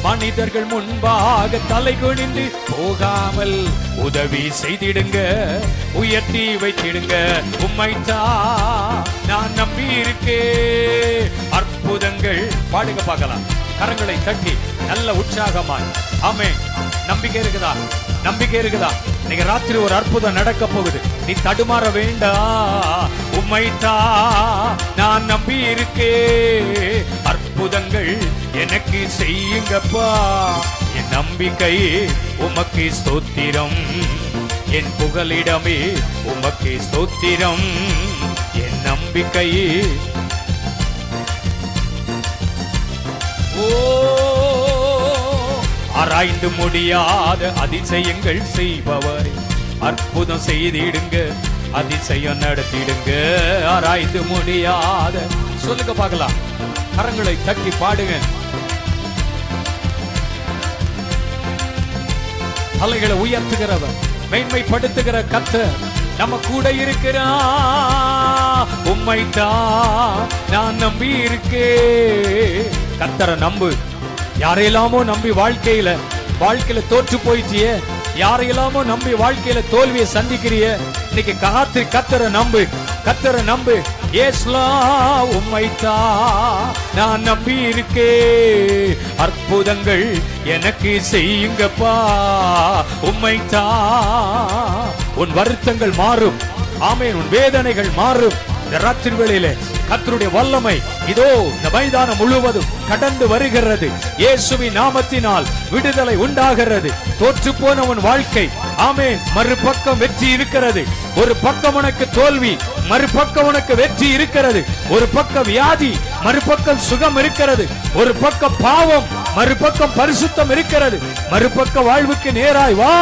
மனிதர்கள் முன்பாக தலை குனிந்து போகாமல் உதவி செய்திடுங்க, உயர்த்தி வைத்திடுங்க. உம்மைத்தான் நான் நம்பி இருக்கே, அற்புதங்கள். பாடுங்க பார்க்கலாம், கரங்களை தட்டி நல்ல உற்சாகமாய். ஆமென். நம்பிக்கை இருக்குதா? நம்பிக்கை இருக்குதா? நீங்க ராத்திரி ஒரு அற்புதம் நடக்க போகுது, நீ தடுமாற வேண்டாம். உம்மைத்தான் நான் நம்பி இருக்கே, அற்புதங்கள் எனக்கு செய்யுங்கப்பா. என் நம்பிக்கை உமக்கு ஸ்தோத்திரம், என் புகலிடமே உமக்கு ஸ்தோத்திரம். என் நம்பிக்கை ஆராய்ந்து முடியாத அதிசயங்கள் செய்பவரே, அற்புதம் செய்திடுங்க, அதிசயம் நடத்திடுங்க. ஆராய்ந்து முடியாத, சொல்லுங்க பார்க்கலாம், கரங்களை தட்டி பாடுங்க. தலைகளை உயர்த்துகிறவர், மேன்மைப்படுத்துகிற கர்த்தர் நம்ம கூட இருக்கிறா. உம்மைத்தான் நான் நம்பி இருக்கே. கர்த்தரை நம்பு. யாரையெல்லாமோ நம்பி வாழ்க்கையில தோற்று போயிட்டிய, யாரையெல்லாமோ நம்பி வாழ்க்கையில தோல்வியை சந்திக்கிறிய, இன்னைக்கு கர்த்தரை நம்பு, கர்த்தரை நம்பு. ஏசுலா உம்மைத்தான் நான் நம்பி இருக்கே, அற்புதங்கள் எனக்கு செய்யுங்கப்பா. உம்மைத்தான். உன் வருத்தங்கள் மாறும், ஆமென். உன் வேதனைகள் மாறும். இந்த ராத்திரி வேளையிலே கர்த்தருடைய வல்லமை இதோ இந்த மைதானம் முழுவதும் கடந்து வருகிறது. இயேசுவின் நாமத்தினால் விடுதலை உண்டாகிறது. தோற்று போன உன் வாழ்க்கை, ஆமென், மறுபக்கம் வெற்றி இருக்கிறது. ஒரு பக்கம் உனக்கு தோல்வி, மறுபக்கம் உனக்கு வெற்றி இருக்கிறது. ஒரு பக்கம் வியாதி, மறுபக்கம் சுகம் இருக்கிறது. ஒரு பக்கம் பாவம், மறுபக்கம் பரிசுத்தம் இருக்கிறது. மறுபக்க வாழ்வுக்கு நேராய் வா.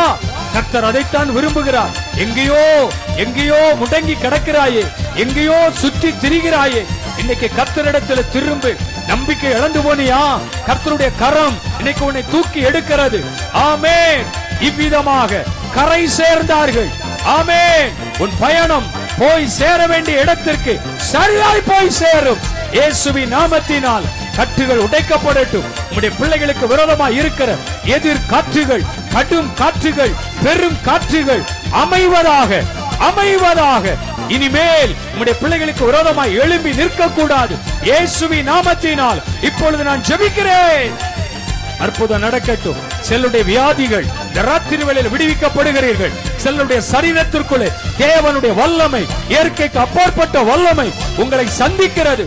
கர்த்தர் அதைத்தான் விரும்புகிறார். எங்கேயோ முடங்கி கிடக்கிறாயே, எங்கேயோ சுற்றி திரிகிறாயே, இன்னைக்கு கர்த்தரிடத்துல திரும்பு. நம்பிக்கை இழந்து போனியா? கர்த்தருடைய கரம் இன்னைக்கு உன்னை தூக்கி எடுக்கிறது. ஆமென். இவ்விதமாக கரை சேர்ந்தார்கள். ஆமென். உன் பயணம் போய் சேர வேண்டிய இடத்திற்கு சரியாய் போய் சேரும். இயேசுவின் நாமத்தினால் கட்டுகள் உடைக்கப்படட்டும். உம்முடைய பிள்ளைகளுக்கு விரோதமாக இருக்கிற எதிர் காற்றுகள், கடும் காற்றுகள், பெரும் காற்றுகள் அமைவதாக. இனிமேல் உம்முடைய பிள்ளைகளுக்கு விரோதமாக எழும்பி நிற்க கூடாது. இயேசுவின் நாமத்தினால் இப்பொழுது நான் ஜெபிக்கிறேன். அற்புதம் நடக்கட்டும். செல்லுடைய வியாதிகள் இந்த ராத்திரி வேளையில் விடுவிக்கப்படுகிறீர்கள். செல்லுடைய சரீரத்திற்குள்ளே தேவனுடைய வல்லமை, இயற்கைக்கு அப்பாற்பட்ட வல்லமை உங்களை சந்திக்கிறது.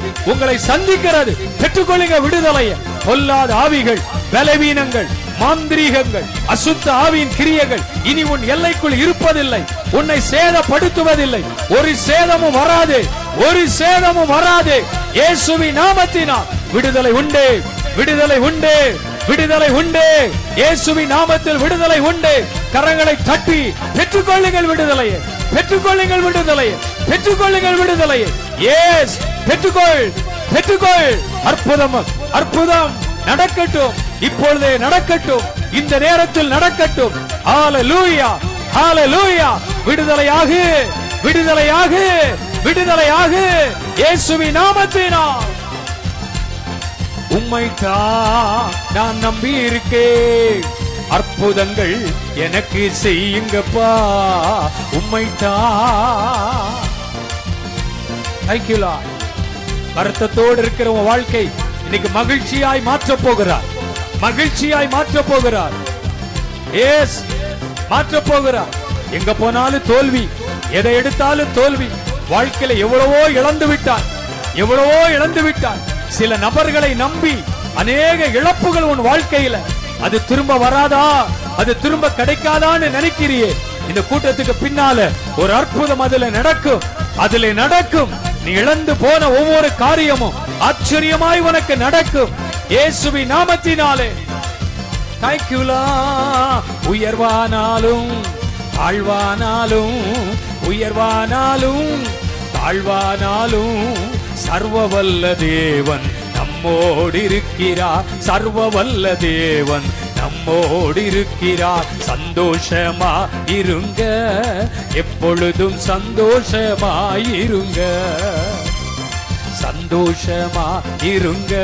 பெற்றுக்கொள்ளுங்க விடுதலையை. பொல்லாத ஆவிகள், பலவீனங்கள், மாந்திரீகங்கள், அசுத்த ஆவியின் கிரியைகள் இனி உன் எல்லைக்குள் இருப்பதில்லை. உன்னை சேதப்படுத்துவதில்லை. ஒரு சேதமும் வராது, ஒரு சேதமும் வராது. இயேசுவின் நாமத்தினால் விடுதலை உண்டு, விடுதலை உண்டு, விடுதலை உண்டு. இயேசுவின் நாமத்தில் விடுதலை உண்டு. கரங்களை தட்டி பெற்றுக்கொள்ளுங்கள் விடுதலையை, பெற்றுக்கொள்ளுங்கள் விடுதலையை, பெற்றுக்கொள்ளுங்கள் விடுதலையை. எஸ், பெற்றுக்கொள், பெற்றுக்கொள். அற்புதம், அற்புதம் நடக்கட்டும், இப்பொழுதே நடக்கட்டும், இந்த நேரத்தில் நடக்கட்டும். ஹalleluya, ஹalleluya. விடுதலையாகு, விடுதலையாகு, விடுதலையாகு. இயேசுவின் நாமத்தினால் உம்மைத்தான் நான் நம்பி இருக்கேன். அற்புதங்கள் எனக்கு செய்யுங்கப்பா, உம்மைத்தான். வருத்தத்தோடு இருக்கிற உன் வாழ்க்கை இன்னைக்கு மகிழ்ச்சியாய் மாற்ற போகிறார், மகிழ்ச்சியாய் மாற்ற போகிறார். எஸ், மாற்ற போகிறார். எங்க போனாலும் தோல்வி, எதை எடுத்தாலும் தோல்வி. வாழ்க்கையில எவ்வளவோ இழந்து விட்டார், எவ்வளவோ இழந்து விட்டார். சில நபர்களை நம்பி அநேக இழப்புகள் உன் வாழ்க்கையில. அது திரும்ப வராதா, அது திரும்ப கிடைக்காதான்னு நினைக்கிறியே. இந்த கூட்டத்துக்கு பின்னால ஒரு அற்புதம் அதுல நடக்கும், அதுல நடக்கும். நீ இழந்து போன ஒவ்வொரு காரியமும் ஆச்சரியமாய் உனக்கு நடக்கும் இயேசுவின் நாமத்தினாலே. தேங்க்யூலா. உயர்வானாலும் தாழ்வானாலும், உயர்வானாலும் தாழ்வானாலும் சர்வவல்ல தேவன் நம்மோடு இருக்கிறார், சர்வவல்ல தேவன் நம்மோடு இருக்கிறார். சந்தோஷமா இருங்க, எப்பொழுதும் சந்தோஷமாயிருங்க, சந்தோஷமா இருங்க,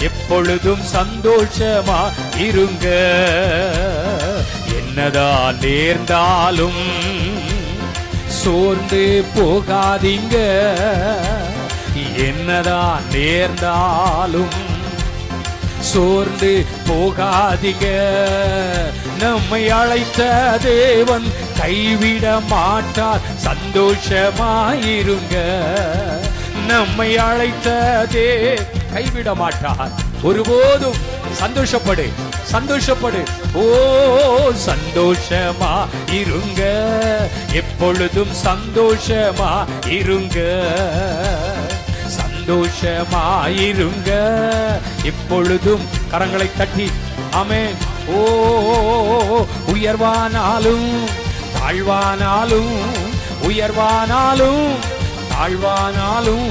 எப்பொழுதும் சந்தோஷமா இருங்க. என்னதான் நேர்ந்தாலும் சோர்ந்து போகாதீங்க, என்னதான் நேர்ந்தாலும் சோர்ந்து போகாதீங்க. நம்மை அழைத்த தேவன் கைவிட மாட்டார், சந்தோஷமாயிருங்க. நம்மை அழைத்த கைவிட மாட்டார் ஒருபோதும். சந்தோஷப்படு, சந்தோஷப்படு. ஓ, சந்தோஷமா இருங்க, எப்பொழுதும் சந்தோஷமா இருங்க, சந்தோஷமா இருங்க எப்பொழுதும். கரங்களை தட்டி ஆமென். ஓ, உயர்வானாலும் தாழ்வானாலும், உயர்வானாலும் தாழ்வானாலும்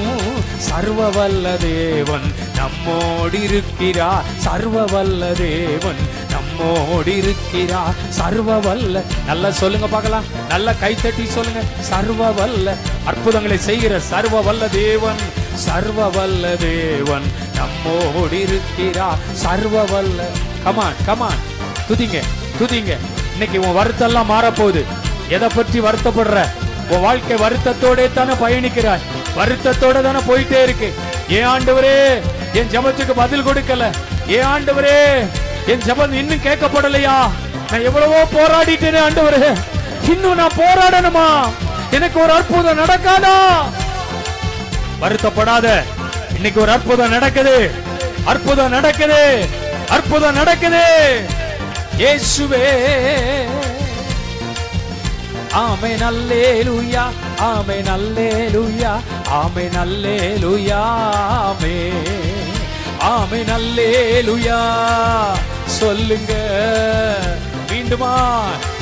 சர்வவல்ல தேவன் நம்மோடு இருக்கிறார், சர்வவல்ல தேவன் நம்மோடு இருக்கிறார், சர்வவல்ல. நல்லா சொல்லுங்க பார்க்கலாம், நல்லா கைத்தட்டி சொல்லுங்க. சர்வவல்ல, அற்புதங்களை செய்கிற சர்வவல்ல தேவன், சர்வவல்ல தேவன் நம்மோடு இருக்கிறார், சர்வவல்ல. Come on, come on, துதிங்க, துதிங்க. இன்னைக்கு உன் வருத்தம் எல்லாம் மாறப்போகுது. எதை பற்றி வருத்தப்படுற? உன் வாழ்க்கை வருத்தத்தோட தானே பயணிக்கிறாய், வருத்தத்தோட தானே போயிட்டே இருக்கு. ஏன் ஆண்டவரே என் ஜெபத்துக்கு பதில் கொடுக்கல? ஏன் ஆண்டவரே என் ஜெபம் இன்னும் கேட்கப்படலையா? நான் எவ்வளவோ போராடிட்டேனே ஆண்டவரே, இன்னும் நான் போராடணுமா? எனக்கு ஒரு அற்புதம் நடக்காதா? வருத்தப்படாத, இன்னைக்கு ஒரு அற்புதம் நடக்குது, அற்புதம் நடக்குது, அற்புதம் நடக்குது. இயேசுவே ஆமென், அல்லேலூயா, ஆமென், அல்லேலூயா, ஆமென், அல்லேலூயா, ஆமென், ஆமென், அல்லேலூயா. சொல்லுங்க மீண்டுமா,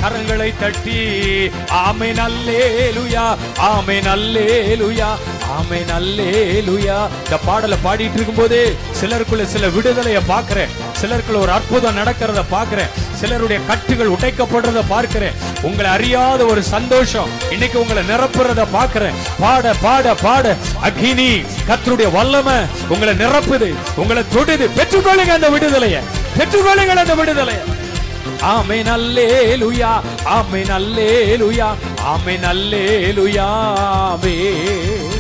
கரங்களை தட்டி ஆமென், அல்லேலூயா, ஆமென், அல்லேலூயா, ஆமென், அல்லேலூயா. இந்த பாடலை பாடிட்டு இருக்கும்போது சிலருக்குள்ள சில விடுதலையை பார்க்கிறேன், சிலருக்குள்ள ஒரு அற்புதம் நடக்கிறத பார்க்கிறேன், சிலருடைய கட்டுகள் உடைக்கப்படுறத பார்க்கிறேன். உங்களை அறியாத ஒரு சந்தோஷம் இன்னைக்கு உங்களை நிரப்புறத பார்க்கிறேன். பாட பாட பாட அக்னி, கர்த்தருடைய வல்லமை உங்களை நிரப்புது, உங்களை தொடுது. பெற்றுக்கொள்ளுங்க அந்த விடுதலையை, பெற்றுக்கொள்ளுங்க அந்த விடுதலையை. ஆமென், அல்லேலூயா, ஆமென், அல்லேலூயா, ஆமென், அல்லேலூயா, ஆமென்.